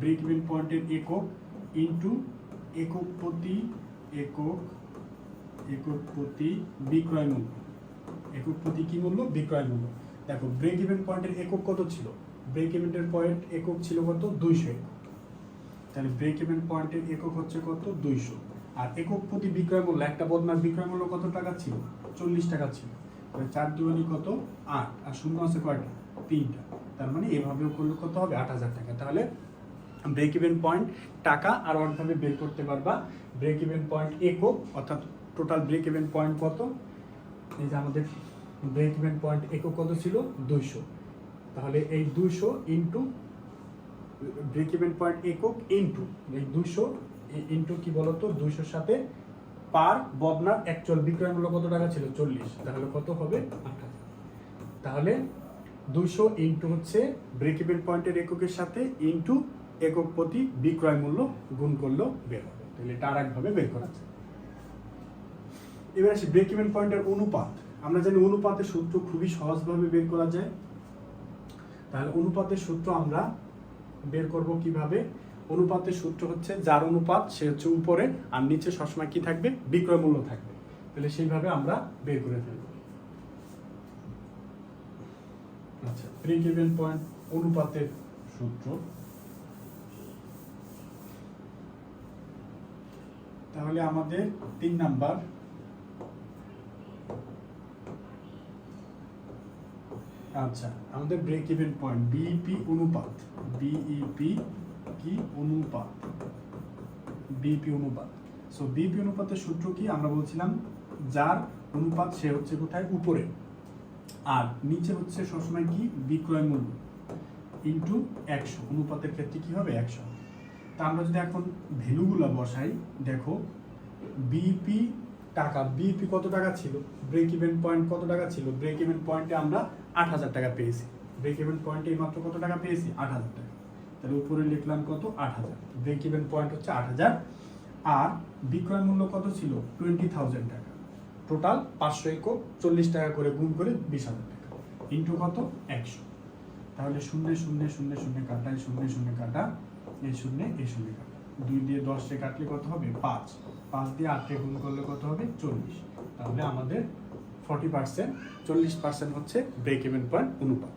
ব্রেক ইভেন পয়েন্টের একক ইনটু একক প্রতি বিক্রয় মূল্য। একক প্রতি কি মূল্য? বিক্রয় মূল্য। দেখো ব্রেক ইভেন পয়েন্টের একক কত ছিল? ব্রেক ইভেন পয়েন্ট একক ছিল কত? 200। তাহলে ব্রেক ইভেন পয়েন্টের একক হচ্ছে কত? 200। আর একক প্রতি বিক্রয় মূল্য, একটা বদনার বিক্রয় মূল্য কত টাকা ছিল? 40 টাকা ছিল। তাহলে 4 দুগুণে কত? 8, আর শূন্য আছে কয়টা? 3টা। তার মানে এভাবেও করলে কত হবে? 8000 টাকা। তাহলে ব্রেক ইভেন পয়েন্ট টাকা আরো একভাবে বের করতে পারবা। ব্রেক ইভেন পয়েন্ট একক, অর্থাৎ টোটাল ব্রেক ইভেন পয়েন্ট কত? এই যে আমাদের ব্রেক ইভেন পয়েন্ট একক কত ছিল? 200। তাহলে এই 200 ইন্টু ব্রেক ইভেন পয়েন্ট একক ইন্টু এই 200 ইন্টু কি বলতো? 200-র সাথে পার বদনার অ্যাকচুয়াল বিক্রয় মূল্য কত টাকা ছিল? 40। তাহলে কত হবে? 8000। তাহলে 200 ইন্টু হচ্ছে ব্রেক ইভেন পয়েন্টের এককের সাথে ইন্টু একক প্রতি বিক্রয় মূল্য গুণ করলেও বের হবে। তাহলে এটা আর একভাবে বের করা যায়। এবার আসি ব্রেক ইভেন পয়েন্টের অনুপাত। আমরা জানি অনুপাতের সূত্র খুবই সহজভাবে বের করা যায়। তাহলে অনুপাতের সূত্র আমরা বের করব কিভাবে? অনুপাতের সূত্র হচ্ছে যার অনুপাত সে হচ্ছে উপরে, আর নিচে সবসময় কি থাকবে? বিক্রয় মূল্য থাকবে। তাহলে সেইভাবে আমরা বের করে ফেলব। আচ্ছা, ব্রেক ইভেন পয়েন্ট অনুপাতের সূত্র। তাহলে আমাদের 3 নাম্বার, আচ্ছা আমাদের ব্রেক ইভেন পয়েন্ট বিইপি অনুপাত, বিইপি কি অনুপাত? বিইপি অনুপাত। সো বিইপি অনুপাতের সূত্র কি? আমরা বলছিলাম যার অনুপাত সে হচ্ছে কোথায়? উপরে, আর নিচে হচ্ছে সবসময় কি? বিক্রয় মূল্য ইন্টু 100। অনুপাতের ক্ষেত্রে কি হবে? 100। তা আমরা যদি এখন ভ্যালুগুলো বসাই, দেখো বিইপি টাকা, বিইপি কত টাকা ছিল, ব্রেক ইভেন পয়েন্ট কত টাকা ছিল, ব্রেক ইভেন পয়েন্টে আমরা 8,000 টাকা পেয়েছি, ব্রেক ইভেন পয়েন্টে মাত্র কত টাকা পেয়েছি, 8,000 টাকা। তাহলে উপরে লিখলাম কত, 8,000, ব্রেক ইভেন পয়েন্ট হচ্ছে 8,000, আর বিক্রয় মূল্য কত ছিল, 20,000 টাকা। টোটাল 500 একক 40 টাকা করে গুণ করে 20,000 টাকা ইন্টু কত, 100। তাহলে 0 0 0 0 কাটা, 0 0 কাটা, এই 0 এই 0 কাটা, 2 দিয়ে 10 রে কাটলে কত হবে, 5, 5 দিয়ে 8 রে গুণ করলে কত হবে, 40। তাহলে আমাদের 40%, 40% হচ্ছে ব্রেক ইভেন পয়েন্ট অনুপাত।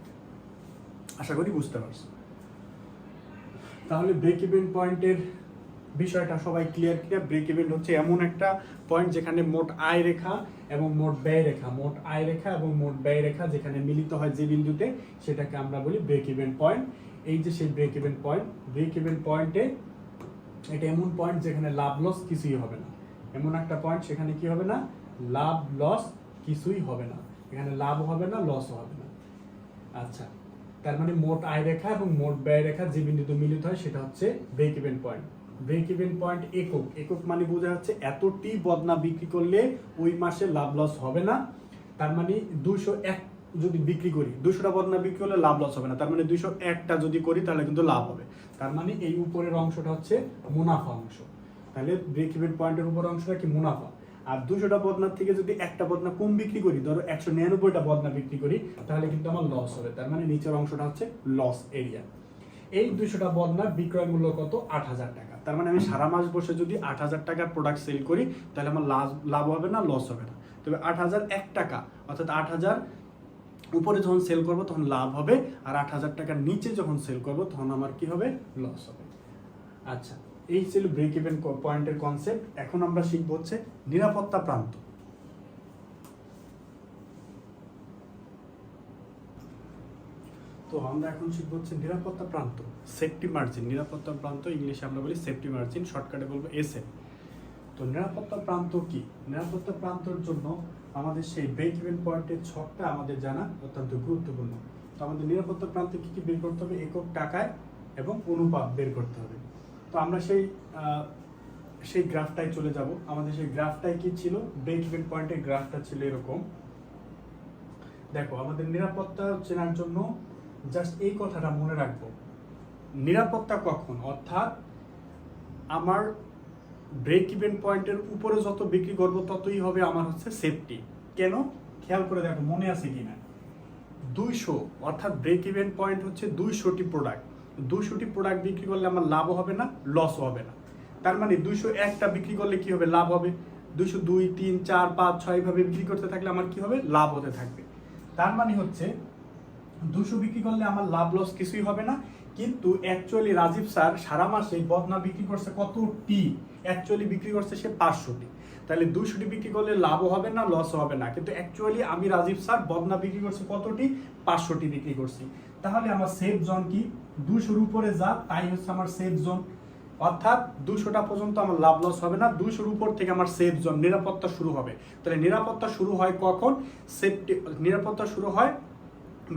আশা করি বুঝতে পারছো। তাহলে ব্রেক ইভেন পয়েন্টের বিষয়টা সবাই ক্লিয়ার কিনা? ব্রেক ইভেন হচ্ছে এমন একটা পয়েন্ট যেখানে মোট আয় রেখা এবং মোট ব্যয় রেখা, মোট আয় রেখা এবং মোট ব্যয় রেখা যেখানে মিলিত হয় যে বিন্দুতে, সেটাকে আমরা বলি ব্রেক ইভেন পয়েন্ট। এই যে সেই break even point, break even পয়েন্টে এটা এমন পয়েন্ট যেখানে লাভ লস কিছুই হবে না, এমন একটা পয়েন্ট সেখানে কি হবে না, লাভ লস কিছুই হবে না, এখানে লাভ হবে না, লসও হবে না। আচ্ছা, তার মানে মোট আয় রেখা এবং মোট ব্যয় রেখা যে বিন্দুতে মিলিত হয় সেটা হচ্ছে break even point. Break even point একক, একক মানে বোঝা যাচ্ছে এতটি বদনা বিক্রি করলে ওই মাসে লাভ লস হবে না। তার মানে 201 যদি বিক্রি করি, 200টা বদনা বিক্রি করলে লাভ লস হবে না, তার মানে 201টা যদি করি তাহলে কিন্তু লাভ হবে। তার মানে এই উপরের অংশটা হচ্ছে মুনাফা অংশ। তাহলে ব্রেক ইভেন পয়েন্টের উপরের অংশটা কি, মুনাফা। আর 200টা বদনার থেকে যদি একটা বদনা কম বিক্রি করি, ধরো 199টা বদনা বিক্রি করি, তাহলে কিন্তু আমার লস হবে। তার মানে নিচের অংশটা হচ্ছে লস এরিয়া। এই 200টা বদনার বিক্রয় মূল্য কত, 8,000 টাকা। তার মানে আমি সারা মাস বসে যদি 8,000 টাকার প্রোডাক্ট সেল করি তাহলে আমার লাভ হবে না, লস হবে না। তবে 8,001 টাকা অর্থাৎ 8,000 উপরে যখন সেল করব তখন লাভ হবে, আর 8,000 টাকার নিচে যখন সেল করব তখন আমার কি হবে, লস হবে। আচ্ছা, এই ছিল ব্রেক ইভেন পয়েন্টের কনসেপ্ট। এখন আমরা শিখব হচ্ছে নিরাপত্তা প্রান্ত। তো আমরা এখন শিখব হচ্ছে নিরাপত্তা প্রান্ত, সেফটি মার্জিন। নিরাপত্তা প্রান্ত ইংলিশে আমরা বলি সেফটি মার্জিন, শর্টকাটে বলবো এসএম। তো নিরাপত্তা প্রান্ত কি? নিরাপত্তা প্রান্তর জন্য আমাদের সেই ব্রেক ইভেন পয়েন্টের ছকটা আমাদের জানা অত্যন্ত গুরুত্বপূর্ণ। তো আমাদের নিরাপত্তা প্রান্তে কি কি বের করতে হবে, একক টাকায় এবং অনুপাত বের করতে হবে। তো আমরা সেই গ্রাফটাই চলে যাব। আমাদের সেই গ্রাফটাই কি ছিল, ব্রেক ইভেন পয়েন্টের গ্রাফটা ছিল এরকম। দেখো, আমাদের নিরাপত্তা চেনার জন্য জাস্ট এই কথাটা মনে রাখবো, নিরাপত্তা কখন, অর্থাৎ আমার ব্রেক ইভেন পয়েন্টের উপরে যত বিক্রি করবো ততই হবে আমার হচ্ছে সেফটি। কেন, খেয়াল করে দেখো মনে আছে কিনা, 200 অর্থাৎ ব্রেক ইভেন পয়েন্ট হচ্ছে 200টি প্রোডাক্ট। 200টি প্রোডাক্ট বিক্রি করলে আমার লাভও হবে না, লসও হবে না। তার মানে 201টা বিক্রি করলে কি হবে, লাভ হবে। 202, 3, 4, 5, 6 ভাবে বিক্রি করতে থাকলে আমার কি হবে, লাভ হতে থাকবে। তার মানে হচ্ছে 200 বিক্রি করলে আমার লাভ লস কিছুই হবে না। কিন্তু অ্যাকচুয়ালি রাজীব স্যার সারা মাসে বদনা বিক্রি করছে কতটি, অ্যাকচুয়ালি বিক্রি করছে সে 500টি। তাহলে 200টি বিক্রি করলে লাভও হবে না, লসও হবে না। কিন্তু অ্যাকচুয়ালি আমি রাজীব স্যার বদনা বিক্রি করছি কতটি, 500টি বিক্রি করছি। তাহলে আমার সেফ জোন কি, 200-র উপরে যা তাই হচ্ছে আমার সেফ জোন। অর্থাৎ 200টা পর্যন্ত আমার লাভ লস হবে না, 200-র উপর থেকে আমার সেফ জোন, নিরাপত্তা শুরু হবে। তাহলে নিরাপত্তা শুরু হয় কখন, সেফটি, নিরাপত্তা শুরু হয়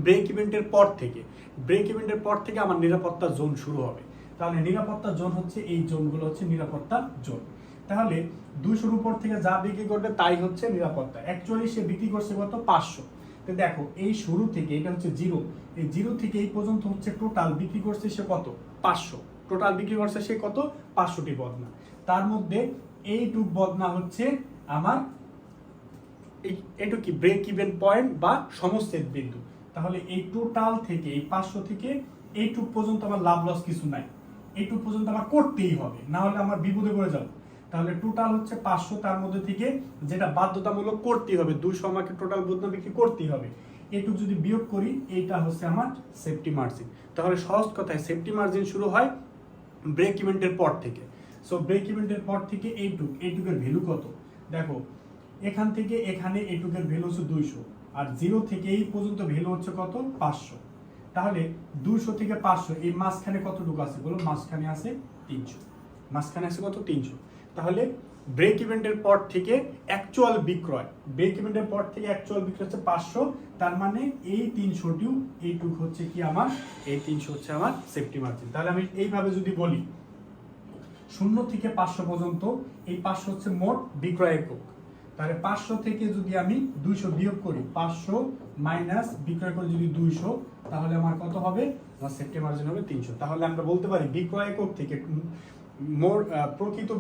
ব্রেক ইভেন্টের পর থেকে। ব্রেক ইভেন্টের পর থেকে আমার নিরাপত্তা জোন শুরু হবে। তাহলে নিরাপত্তা জোন হচ্ছে এই জোনগুলো হচ্ছে নিরাপত্তা জোন। তাহলে 200-র উপর থেকে যা বিক্রি করবে তাই হচ্ছে নিরাপত্তা। অ্যাকচুয়ালি সে বিক্রি করছে কত, 500। তো দেখো এই শুরু থেকে, এটা হচ্ছে 0, এই 0 থেকে এই পর্যন্ত হচ্ছে টোটাল বিক্রি করছে সে কত, 500। টোটাল বিক্রি করছে সে কত, 500টি বদনা। তার মধ্যে এইটুক বদনা হচ্ছে আমার এইটুকু কি ব্রেক ইভেন পয়েন্ট বা সমস্ত বিন্দু। তাহলে এই টোটাল থেকে, এই 500 থেকে এইটুক পর্যন্ত আমার লাভ লস কিছু নাই, এইটুক পর্যন্ত আমার করতেই হবে, না হলে আমার বিপদে পড়ে যাবো। তাহলে টোটাল হচ্ছে 500, তার মধ্যে থেকে যেটা বাধ্যতামূলক করতেই হবে, 200 আমাকে টোটাল বদনা বিক্রি করতেই হবে, এইটুক যদি বিয়োগ করি এইটা হচ্ছে আমার সেফটি মার্জিন। তাহলে সহজ কথায় সেফটি মার্জিন শুরু হয় ব্রেক ইভেন্টের পর থেকে। সো ব্রেক ইভেন্টের পর থেকে এইটুকের ভ্যালু কত, দেখো এখান থেকে এখানে এইটুকের ভ্যালু হচ্ছে 200, আর 0 থেকে এই পর্যন্ত ভ্যালু হচ্ছে কত, 500। তাহলে 200 থেকে 500 এই মাঝখানে কতটুকু আছে বলো, মাঝখানে আছে 300, মাঝখানে আছে কত, 300। তাহলে ব্রেক ইভেন্টের পর থেকে অ্যাকচুয়াল বিক্রয়, ব্রেক ইভেন্টের পর থেকে অ্যাকচুয়াল বিক্রয় হচ্ছে 500। তার মানে এই 300টিও এইটুকু হচ্ছে কি আমার, এই 300 হচ্ছে আমার সেফটি মার্জিন। তাহলে আমি এইভাবে যদি বলি 0 থেকে 500 পর্যন্ত, এই 500 হচ্ছে মোট বিক্রয় একক। তাহলে 500 থেকে যদি আমি 200 বিয়োগ করি, 500 মাইনাস বিক্রয় করে যদি 200, তাহলে আমার কত হবে? আমার সেফটি মার্জিন হবে 300। তাহলে আমরা বলতে পারি বিক্রয় একক থেকে প্রকৃত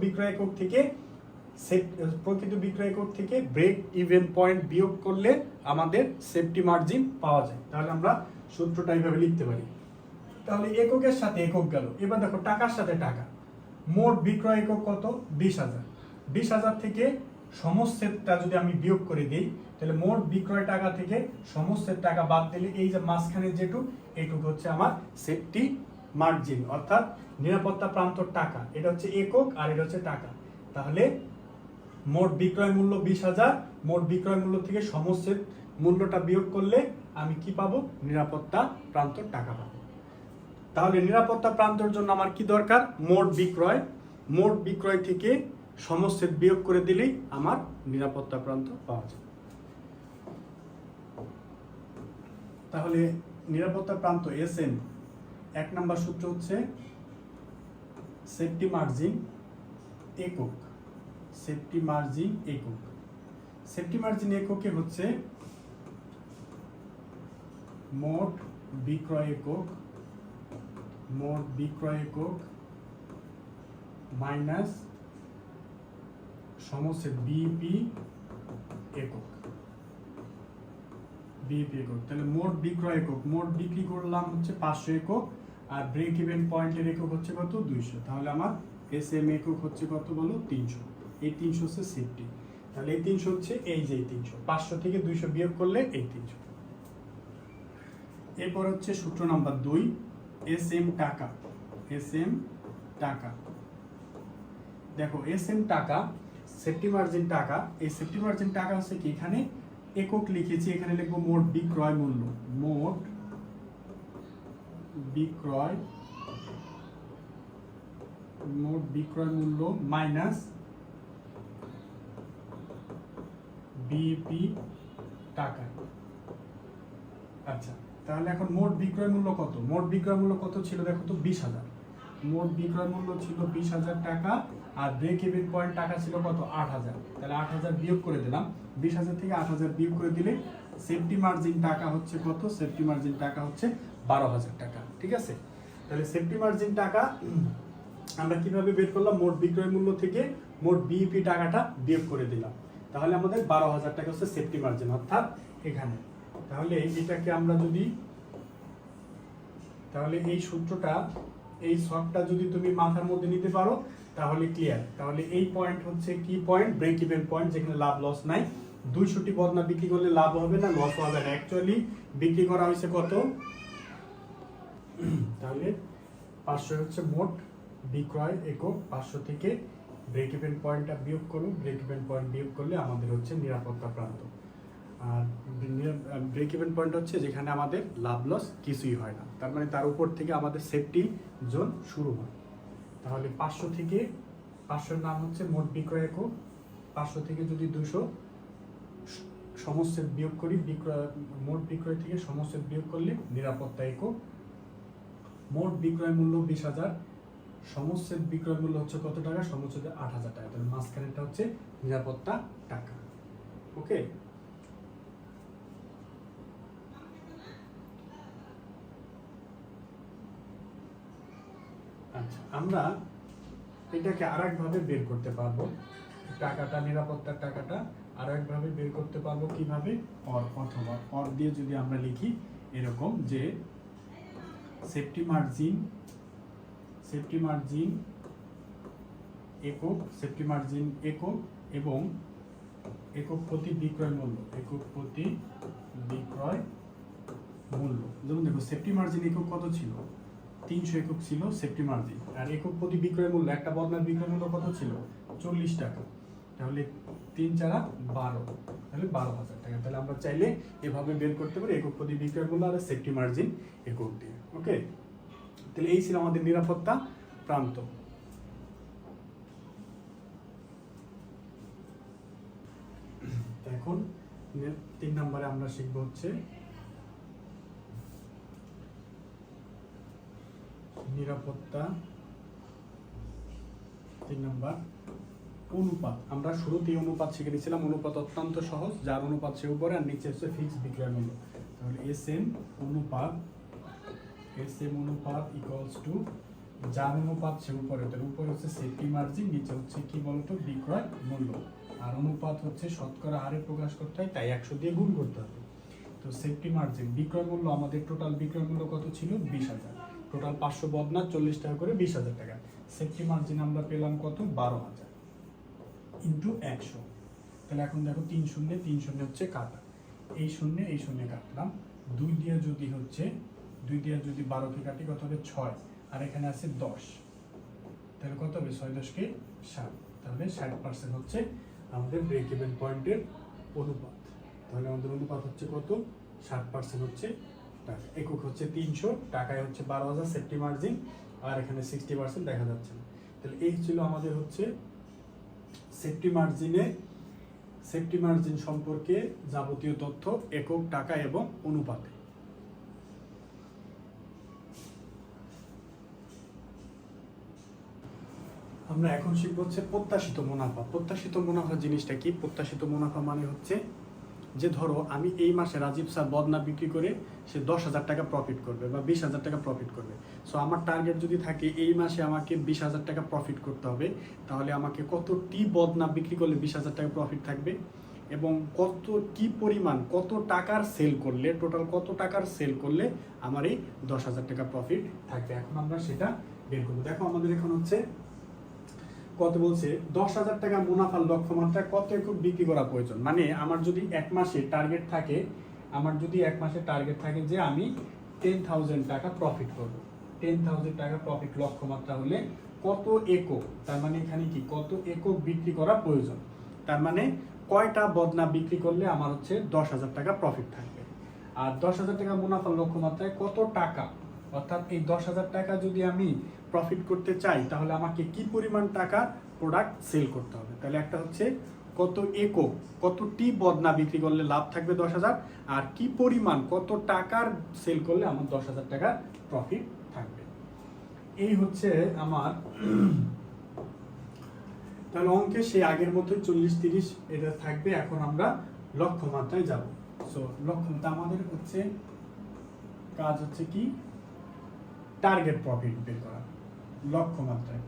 বিক্রয় একক থেকে ব্রেক ইভেন পয়েন্ট বিয়োগ করলে আমাদের সেফটি মার্জিন পাওয়া যায়। তাহলে আমরা সূত্রটা এইভাবে লিখতে পারি। তাহলে এককের সাথে একক গেল, এবার দেখো টাকার সাথে টাকা। মোট বিক্রয় একক কত? 20,000। 20,000 থেকে সমস্যাটা যদি আমি বিয়োগ করে দিই, তাহলে মোট বিক্রয় টাকা থেকে সমস্যার টাকা বাদ দিলে এই যে মাঝখানে এইটুকু হচ্ছে আমার সেফটি মার্জিন, অর্থাৎ নিরাপত্তা প্রান্তর টাকা। এটা হচ্ছে একক আর এটা হচ্ছে টাকা। তাহলে মোট বিক্রয় মূল্য 20,000, মোট বিক্রয় মূল্য থেকে সমস্যার মূল্যটা বিয়োগ করলে আমি কি পাবো? নিরাপত্তা প্রান্তর টাকা পাবো। তাহলে নিরাপত্তা প্রান্তর জন্য আমার কি দরকার? মোট বিক্রয় থেকে সমস্যার বিয়োগ করে দিলেই আমার নিরাপত্তা প্রান্ত পাওয়া যায়। তাহলে নিরাপত্তা প্রান্ত এসএম, 1 নম্বর সূত্র হচ্ছে সেফটি মার্জিন একক। সেফটি মার্জিন এককে হচ্ছে মোট বিক্রয় একক মাইনাস সমস্যার বিইপি একক। তাহলে মোট বিক্রয় একক, মোট বিক্রি করলাম হচ্ছে 500 একক, আর ব্রেক ইভেন পয়েন্টের একক হচ্ছে কত? 200। তাহলে আমার এসএম একক হচ্ছে কত বলো? 300। এই 300 হচ্ছে সেফটি। তাহলে এই 300 হচ্ছে এই যে 300, 500 থেকে 200 বিয়োগ করলে এই 300। এরপর হচ্ছে সূত্র নাম্বার 2, এসএম টাকা। দেখো এসএম টাকা, সেফটি মার্জিন টাকা। এই সেফটি মার্জিন টাকা হচ্ছে কি, এখানে একক লিখেছি, এখানে লিখবো মোট বিক্রয় মূল্য। মোট বিক্রয় মূল্য মাইনাস বিপি টাকা। আচ্ছা, তাহলে এখন মোট বিক্রয় মূল্য কত? মোট বিক্রয় মূল্য কত ছিল দেখো তো? 20,000। মোট বিক্রয় মূল্য ছিল 20,000 টাকা, আর ব্রেক ইভেন পয়েন্ট টাকা ছিল কত? 8,000। তাহলে 8,000 বিয়োগ করে দিলাম। 20,000 থেকে 8,000 বিয়োগ করে দিলে সেফটি মার্জিন টাকা হচ্ছে কত? সেফটি মার্জিন টাকা হচ্ছে 12,000 টাকা। ঠিক আছে, তাহলে সেফটি মার্জিন টাকা আমরা কিভাবে বের করলাম? মোট বিক্রয় মূল্য থেকে মোট বিইপি টাকাটা বিয়োগ করে দিলাম। তাহলে আমাদের 12,000 টাকা হচ্ছে সেফটি মার্জিন, অর্থাৎ এখানে। তাহলে এটাকে আমরা যদি, তাহলে এই সূত্রটা, এই শর্টটা যদি তুমি মাথার মধ্যে নিতে পারো তাহলে ক্লিয়ার। তাহলে এই পয়েন্ট হচ্ছে কি পয়েন্ট? ব্রেক ইভেন পয়েন্ট, যেখানে লাভ লস নাই। 200টি বদনা বিক্রি করলে লাভ হবে না, লস হবে না। অ্যাকচুয়ালি বিক্রি করা হয়েছে কত? তাহলে 500 হচ্ছে মোট বিক্রয় একক। 500 থেকে ব্রেক ইভেন পয়েন্টটা বিয়োগ করুন। ব্রেক ইভেন পয়েন্ট বিয়োগ করলে আমাদের হচ্ছে নিরাপত্তা প্রান্ত। আর ব্রেক ইভেন পয়েন্ট হচ্ছে যেখানে আমাদের লাভ লস কিছুই হয় না, তার মানে তার উপর থেকে আমাদের সেফটি জোন শুরু হয়। তাহলে 500 নাম হচ্ছে মোট বিক্রয় একক। 500 থেকে যদি 200 সমস্যার বিয়োগ করি, মোট বিক্রয় থেকে সমস্যার বিয়োগ করলে নিরাপত্তা একক। মোট বিক্রয় মূল্য 20,000, সমস্যার বিক্রয় মূল্য হচ্ছে কত টাকা? সমস্যাতে 8,000 টাকা। তাহলে মাঝখানেটা হচ্ছে নিরাপত্তা টাকা। ওকে, আচ্ছা, আমরা এটাকে আরেকভাবে বের করতে পারবো। টাকাটা, নিরাপত্তার টাকাটা আরেকভাবে বের করতে পারবো কিভাবে? অথবা দিয়ে যদি আমরা লিখি এরকম যে সেফটি মার্জিন একক এবং একক প্রতি বিক্রয় মূল্য। যেমন দেখো সেফটি মার্জিন একক কত ছিল? 300 একক ছিল সেফটি মার্জিন। আর একক প্রতি বিক্রয় মূল্য, একটা বদনার বিক্রয় মূল্য কত ছিল? 40 টাকা। তাহলে 3 4 12, তাহলে 12,000 টাকা। তাহলে আমরা চাইলে এভাবে বের করতে পারি একক প্রতি বিক্রয় মূল্য আর সেফটি মার্জিন একক দিয়ে। ওকে, তাহলে এই ছিল আমাদের নিরাপত্তা প্রান্ত। এখন 3 নম্বরে আমরা শিখব হচ্ছে নিরাপত্তা। 3 নম্বর অনুপাত, আমরা শুরুতেই অনুপাত শিখে দিয়েছিলাম। অনুপাত অত্যন্ত সহজ, যার অনুপাত সে উপরে আর নিচে হচ্ছে ফিক্সড বিক্রয় মূল্য। তাহলে এসএম অনুপাত ইকুয়ালস টু যার অনুপাত সে উপরে, তার উপরে হচ্ছে সেফটি মার্জিন, নিচে হচ্ছে কি বলতো বিক্রয় মূল্য। আর অনুপাত হচ্ছে শতকরা হারে প্রকাশ করতে হয়, তাই 100 দিয়ে গুণ করতে হবে। তো সেফটি মার্জিন বিক্রয় মূল্য, আমাদের টোটাল বিক্রয় মূল্য কত ছিল 20,000, টোটাল 500 বদনা 40 টাকা করে 20,000 টাকা। সেফটি মার্জিন আমরা পেলাম কত 12,000 ইন্টু 100। তাহলে এখন দেখো 3 শূন্য হচ্ছে কাটা, এই শূন্য কাটলাম, 2 দিয়ে যদি 12কে কাটি কত হবে 6, আর এখানে আছে 10, তাহলে কত হবে 6 10কে 60, তাহলে 60% হচ্ছে আমাদের ব্রেক ইভেন পয়েন্টের অনুপাত। তাহলে আমাদের অনুপাত হচ্ছে কত 60% হচ্ছে টাকা, একক হচ্ছে 300, টাকায় হচ্ছে 12,000 সেফটি মার্জিন, আর এখানে 60% দেখা যাচ্ছে না। তাহলে এই ছিল আমাদের হচ্ছে সেফটি মার্জিন সম্পর্কে যাবতীয় তথ্য একক, টাকা এবং অনুপাতে। আমরা এখন শিখব হচ্ছে প্রত্যাশিত মুনাফা। প্রত্যাশিত মুনাফা জিনিসটা কি? প্রত্যাশিত মুনাফা মানে হচ্ছে যে ধরো আমি এই মাসে রাজীব স্যার বদনা বিক্রি করে সে 10,000 টাকা প্রফিট করবে বা 20,000 টাকা প্রফিট করবে। সো আমার টার্গেট যদি থাকে এই মাসে আমাকে 20,000 টাকা প্রফিট করতে হবে, তাহলে আমাকে কতটি বদনা বিক্রি করলে 20,000 টাকা প্রফিট থাকবে এবং কি পরিমাণ কত টাকার সেল করলে, টোটাল কত টাকার সেল করলে আমার এই 10,000 টাকা প্রফিট থাকবে। এখন আমরা সেটা বের করবো। দেখো আমাদের এখন হচ্ছে কত বলছে 10,000 টাকা মুনাফার লক্ষ্যমাত্রা কত একক বিক্রি করা প্রয়োজন। মানে আমার যদি এক মাসে টার্গেট থাকে যে আমি 10,000 টাকা প্রফিট করব, 10,000 টাকা প্রফিট লক্ষ্যমাত্রা হলে কত একক, তার মানে এখানে কি কত একক বিক্রি করা প্রয়োজন, তার মানে কয়টা বদনা বিক্রি করলে আমার হচ্ছে 10,000 টাকা প্রফিট থাকবে। আর 10,000 টাকা মুনাফার লক্ষ্যমাত্রায় কত টাকা, অর্থাৎ এই 10,000 টাকা যদি আমি প্রফিট করতে চাই তাহলে আমাকে কি পরিমাণ টাকা প্রোডাক্ট সেল করতে হবে। তাহলে একটা হচ্ছে কত একক, কতটি বদনা বিক্রি করলে লাভ থাকবে 10,000, আর কি পরিমাণ কত টাকার সেল করলে আমার 10,000 টাকা প্রফিট থাকবে। এই হচ্ছে আমার তাহলে অঙ্কে সেই আগের মতোই 40-30 এটা থাকবে। এখন আমরা লক্ষ্যমাত্রায় যাব। সো লক্ষ্যমাত্রা আমাদের হচ্ছে কাজ হচ্ছে কি টার্গেট প্রফিট বের করা, লক্ষ্যমাত্রায়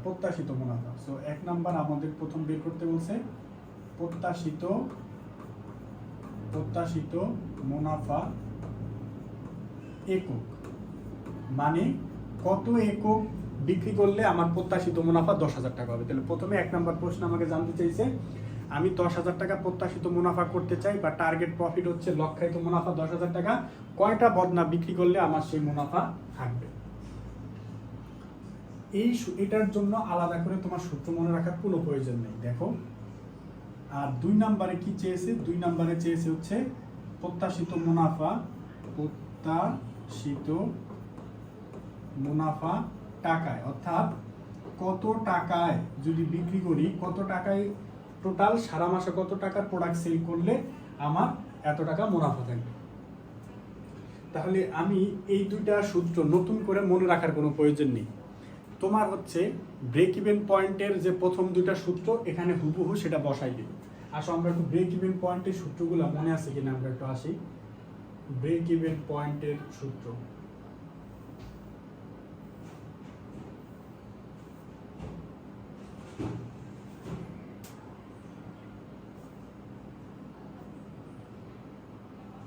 প্রত্যাশিত মুনাফা। সো 1 নাম্বার আমাদের প্রথম বের করতে বলছে প্রত্যাশিত মুনাফা একক, মানে কত একক বিক্রি করলে আমার প্রত্যাশিত মুনাফা 10,000 টাকা হবে। তাহলে প্রথমে 1 নাম্বার প্রশ্ন আমাকে জানতে চাইছে আমি 10,000 টাকা প্রত্যাশিত মুনাফা করতে চাই বা টার্গেট প্রফিট হচ্ছে লক্ষ্যায়িত মুনাফা 10,000 টাকা, কয়টা বদনা বিক্রি করলে আমার সেই মুনাফা থাকবে। এটার জন্য আলাদা করে তোমার সূত্র মনে রাখার কোনো প্রয়োজন নেই। দেখো আর 2 নম্বরে কি চেয়েছে, 2 নম্বরে চেয়েছে হচ্ছে প্রত্যাশিত মুনাফা টাকায়, অর্থাৎ কত টাকায় যদি বিক্রি করি, কত টাকায় টোটাল সারা মাসে কত টাকার প্রোডাক্ট সেল করলে আমার এত টাকা মুনাফা থাকবে। তাহলে আমি এই দুইটা সূত্র নতুন করে মনে রাখার কোনো প্রয়োজন নেই। তোমার হচ্ছে ব্রেক ইভেন পয়েন্টের যে প্রথম দুইটা সূত্র এখানে হুবহু সেটা বসাই দিই। আসো আমরা একটু ব্রেক ইভেন পয়েন্টের সূত্রগুলো মনে আছে কিনা আমরা একটু আসি। ব্রেক ইভেন পয়েন্টের সূত্র,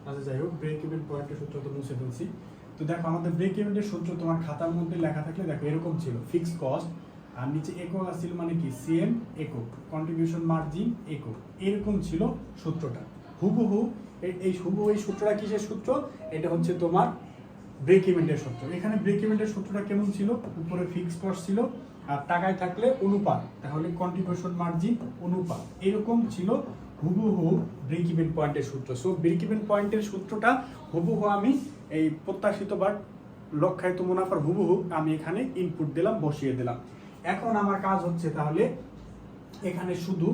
আচ্ছা যাই হোক ব্রেক ইভেন পয়েন্টের সূত্র তো মুছে ফেলছি। তো দেখো আমাদের ব্রেক ইভেনের সূত্র তোমার খাতার মধ্যে লেখা থাকলে দেখো এরকম ছিল, ফিক্সড কস্ট আর নিচে একক আসছিল, মানে কি সিএম একক, কন্ট্রিবিউশন মার্জিন একক, এরকম ছিল সূত্রটা হুবহু। এই সূত্রটা কিসের সূত্র? এটা হচ্ছে তোমার ব্রেক ইভেনের সূত্র। এখানে ব্রেক ইভেনের সূত্রটা কেমন ছিল? উপরে ফিক্সড কস্ট ছিল আর টাকায় থাকলে অনুপাত, তাহলে কন্ট্রিবিউশন মার্জিন অনুপাত, এরকম ছিল হুবহু ব্রেক ইভেন পয়েন্টের সূত্র। সো ব্রেক ইভেন পয়েন্টের সূত্রটা হুবহু আমি এই প্রত্যাশিত বা লক্ষ্যায়িত মুনাফার হুবহু আমি এখানে ইনপুট দিলাম, বসিয়ে দিলাম। এখন আমার কাজ হচ্ছে তাহলে এখানে শুধু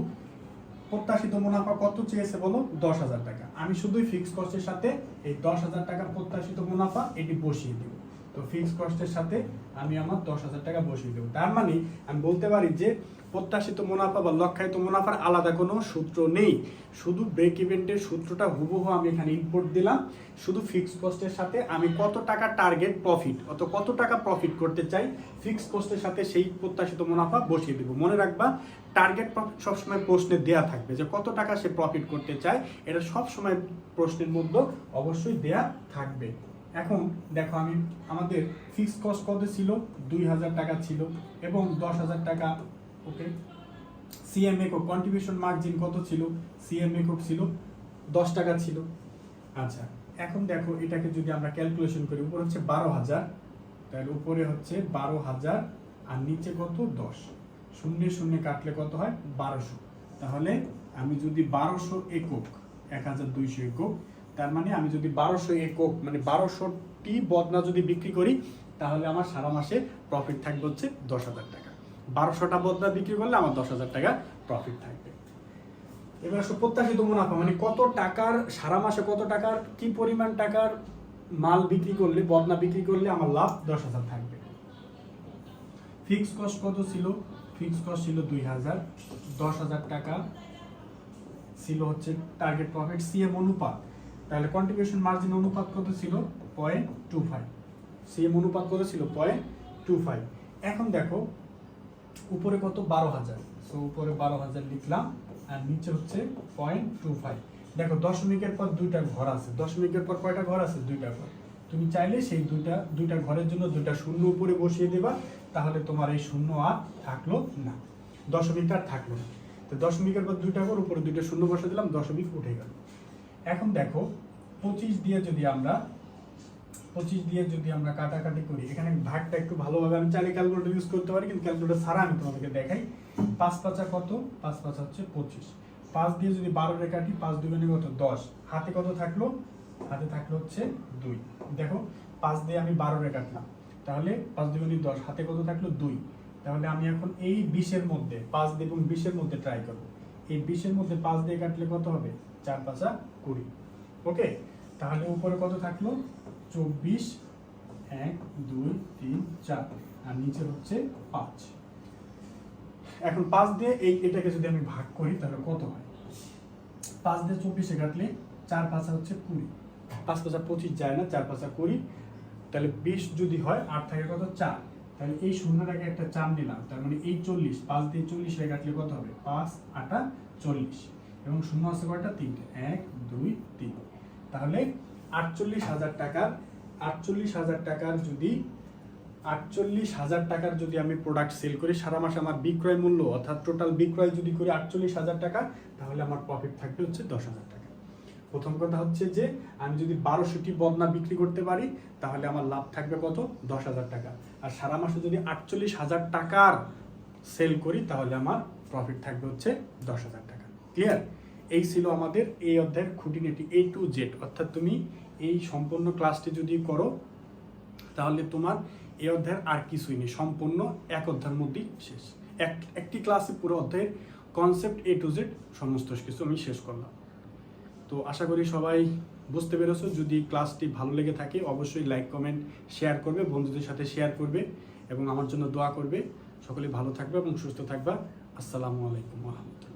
প্রত্যাশিত মুনাফা কত চেয়েছে বলো? 10,000 টাকা। আমি শুধুই ফিক্সড কস্টের সাথে এই 10,000 টাকা প্রত্যাশিত মুনাফা এটি বসিয়ে দেব। তো ফিক্সড কস্টের সাথে আমি আমার 10,000 টাকা বসিয়ে দেবো। তার মানে আমি বলতে পারি যে প্রত্যাশিত মুনাফা বা লক্ষ্যায়িত মুনাফার আলাদা কোনো সূত্র নেই, শুধু ব্রেক ইভেন্টের সূত্রটা হুবহু আমি এখানে ইনপুট দিলাম। শুধু ফিক্সড কস্টের সাথে আমি কত টাকা টার্গেট প্রফিট অত কত টাকা প্রফিট করতে চাই, ফিক্সড কস্টের সাথে সেই প্রত্যাশিত মুনাফা বসিয়ে দেবো। মনে রাখবা টার্গেট প্রফিট সবসময় প্রশ্নে দেয়া থাকবে যে কত টাকা সে প্রফিট করতে চায়, এটা সবসময় প্রশ্নের মধ্যে অবশ্যই দেয়া থাকবে। এখন দেখো আমি আমাদের ফিক্সড কস্ট কত ছিল, 2,000 টাকা ছিল এবং 10,000 টাকা। ওকে, সিএম একক কন্ট্রিবিউশন মার্জিন কত ছিল, সিএম একক ছিল 10 টাকা ছিল। আচ্ছা, এখন দেখো এটাকে যদি আমরা ক্যালকুলেশন করি, উপরে হচ্ছে 12,000, তাহলে উপরে হচ্ছে 12,000 আর নিচে কত 10, শূন্যে শূন্যে কাটলে কত হয় 1200। তাহলে আমি যদি 1200 একক 1200 একক, তার মানে আমি যদি 1200 একক মানে 1200টি বদনা যদি বিক্রি করি, তাহলে আমার সারা মাসে প্রফিট থাকবে হচ্ছে 10,000 টাকা। 1200টা বদনা বিক্রি করলে আমার 10,000 টাকা প্রফিট থাকবে। এবার আসলে প্রত্যাশিত মুনাফা মানে কত টাকার সারা মাসে কত টাকার কি পরিমাণ টাকার মাল বিক্রি করলে, বদনা বিক্রি করলে আমার লাভ 10,000 থাকবে। ফিক্সড কস্ট কত ছিল, ফিক্সড কস্ট ছিল 2,000, 10,000 টাকা ছিল হচ্ছে টার্গেট প্রফিট সিএম অনুপাত, তাহলে কন্ট্রিবিউশন মার্জিন অনুপাত কত ছিল 0.25, সিএম অনুপাত কত ছিল 0.25। এখন দেখো উপরে কত 12,000, সো উপরে 12,000 লিখলাম আর নিচে হচ্ছে 0.25। দেখো দশমিকের পর দুইটা ঘর আছে, দশমিকের পর কয়টা ঘর আছে, দুইটা ঘর। তুমি চাইলে সেই দুইটা ঘরের জন্য দুইটা শূন্য উপরে বসিয়ে দেবা, তাহলে তোমার এই শূন্য আর থাকলো না, দশমিকটা আর থাকলো না। তো দশমিকের পর দুইটা ঘর, উপরে দুইটা শূন্য বসে দিলাম, দশমিক উঠে গেল। এখন দেখো 25 দিয়ে যদি আমরা কাটাকাটি করি, এখানে ভাগটা একটু ভালোভাবে আমি চাইলে ক্যালকুলেটর ইউজ করতে পারি, কিন্তু ক্যালকুলেটর ছাড়া আমি তোমাদেরকে দেখাই। 5 5 কত, 5 5 হচ্ছে 25, 5 দিয়ে যদি 12 রে কাটি, 5 দুগুণে কত 10, হাতে কত থাকলো, হাতে থাকলো হচ্ছে 2। দেখো 5 দিয়ে আমি 12 রে কাটলাম, তাহলে 5 দুগুণে 10, হাতে কত থাকলো 2। তাহলে আমি এখন এই 20-এর মধ্যে 5 দিয়ে এবং 20-এর মধ্যে ট্রাই করব। এই 20-এর মধ্যে 5 দিয়ে কাটলে কত হবে, 4 5 20। ওকে, তাহলে উপরে কত থাকলো 24, 1 2 3 4 আর নিচে হচ্ছে 5। এখন 5 দিয়ে এটাকে যদি আমি ভাগ করি তাহলে কত হয়, 5 দিয়ে 24-এ কাটলে 4 5 হচ্ছে 20, 5 5 25 যায় না, 4 5 20, তাহলে 20 যদি হয় 8 থাকে কত 4, তাহলে এই শূন্যটাকে একটা চাপ দিলাম, তার মানে এই 40, 5 দিয়ে 40-এ কাটলে কত হবে 5 8 40 এবং শূন্য আছে কয়টা 3টে, 1 2 3। তাহলে 48,000 টাকার 48,000 টাকার যদি আমি প্রোডাক্ট সেল করি সারা মাসে, আমার বিক্রয় মূল্য অর্থাৎ টোটাল বিক্রয় যদি করি 48,000 টাকা, তাহলে আমার প্রফিট থাকবে হচ্ছে 10,000 টাকা। প্রথম কথা হচ্ছে যে আমি যদি 1200টি বদনা বিক্রি করতে পারি, তাহলে আমার লাভ থাকবে কত 10,000 টাকা। আর সারা মাসে যদি 48,000 টাকার সেল করি, তাহলে আমার প্রফিট থাকবে হচ্ছে 10,000 টাকা। ক্লিয়ার? এই ছিল আমাদের এই অধ্যায়ের খুঁটিনাটি A to Z, অর্থাৎ তুমি এই সম্পূর্ণ ক্লাসটি যদি করো, তাহলে তোমার এই অধ্যায়ের আর কিছুই নেই, সম্পূর্ণ এক অধ্যায়ের মধ্যেই শেষ। একটি ক্লাসে পুরো অধ্যায়ের কনসেপ্ট A to Z সমস্ত কিছু আমি শেষ করলাম। তো আশা করি সবাই বুঝতে পেরেছো। যদি ক্লাসটি ভালো লেগে থাকে অবশ্যই লাইক কমেন্ট শেয়ার করবে, বন্ধুদের সাথে শেয়ার করবে এবং আমার জন্য দোয়া করবে। সকলে ভালো থাকবে এবং সুস্থ থাকবা। আসসালামু আলাইকুম ওয়া রাহমাতুল্লাহ।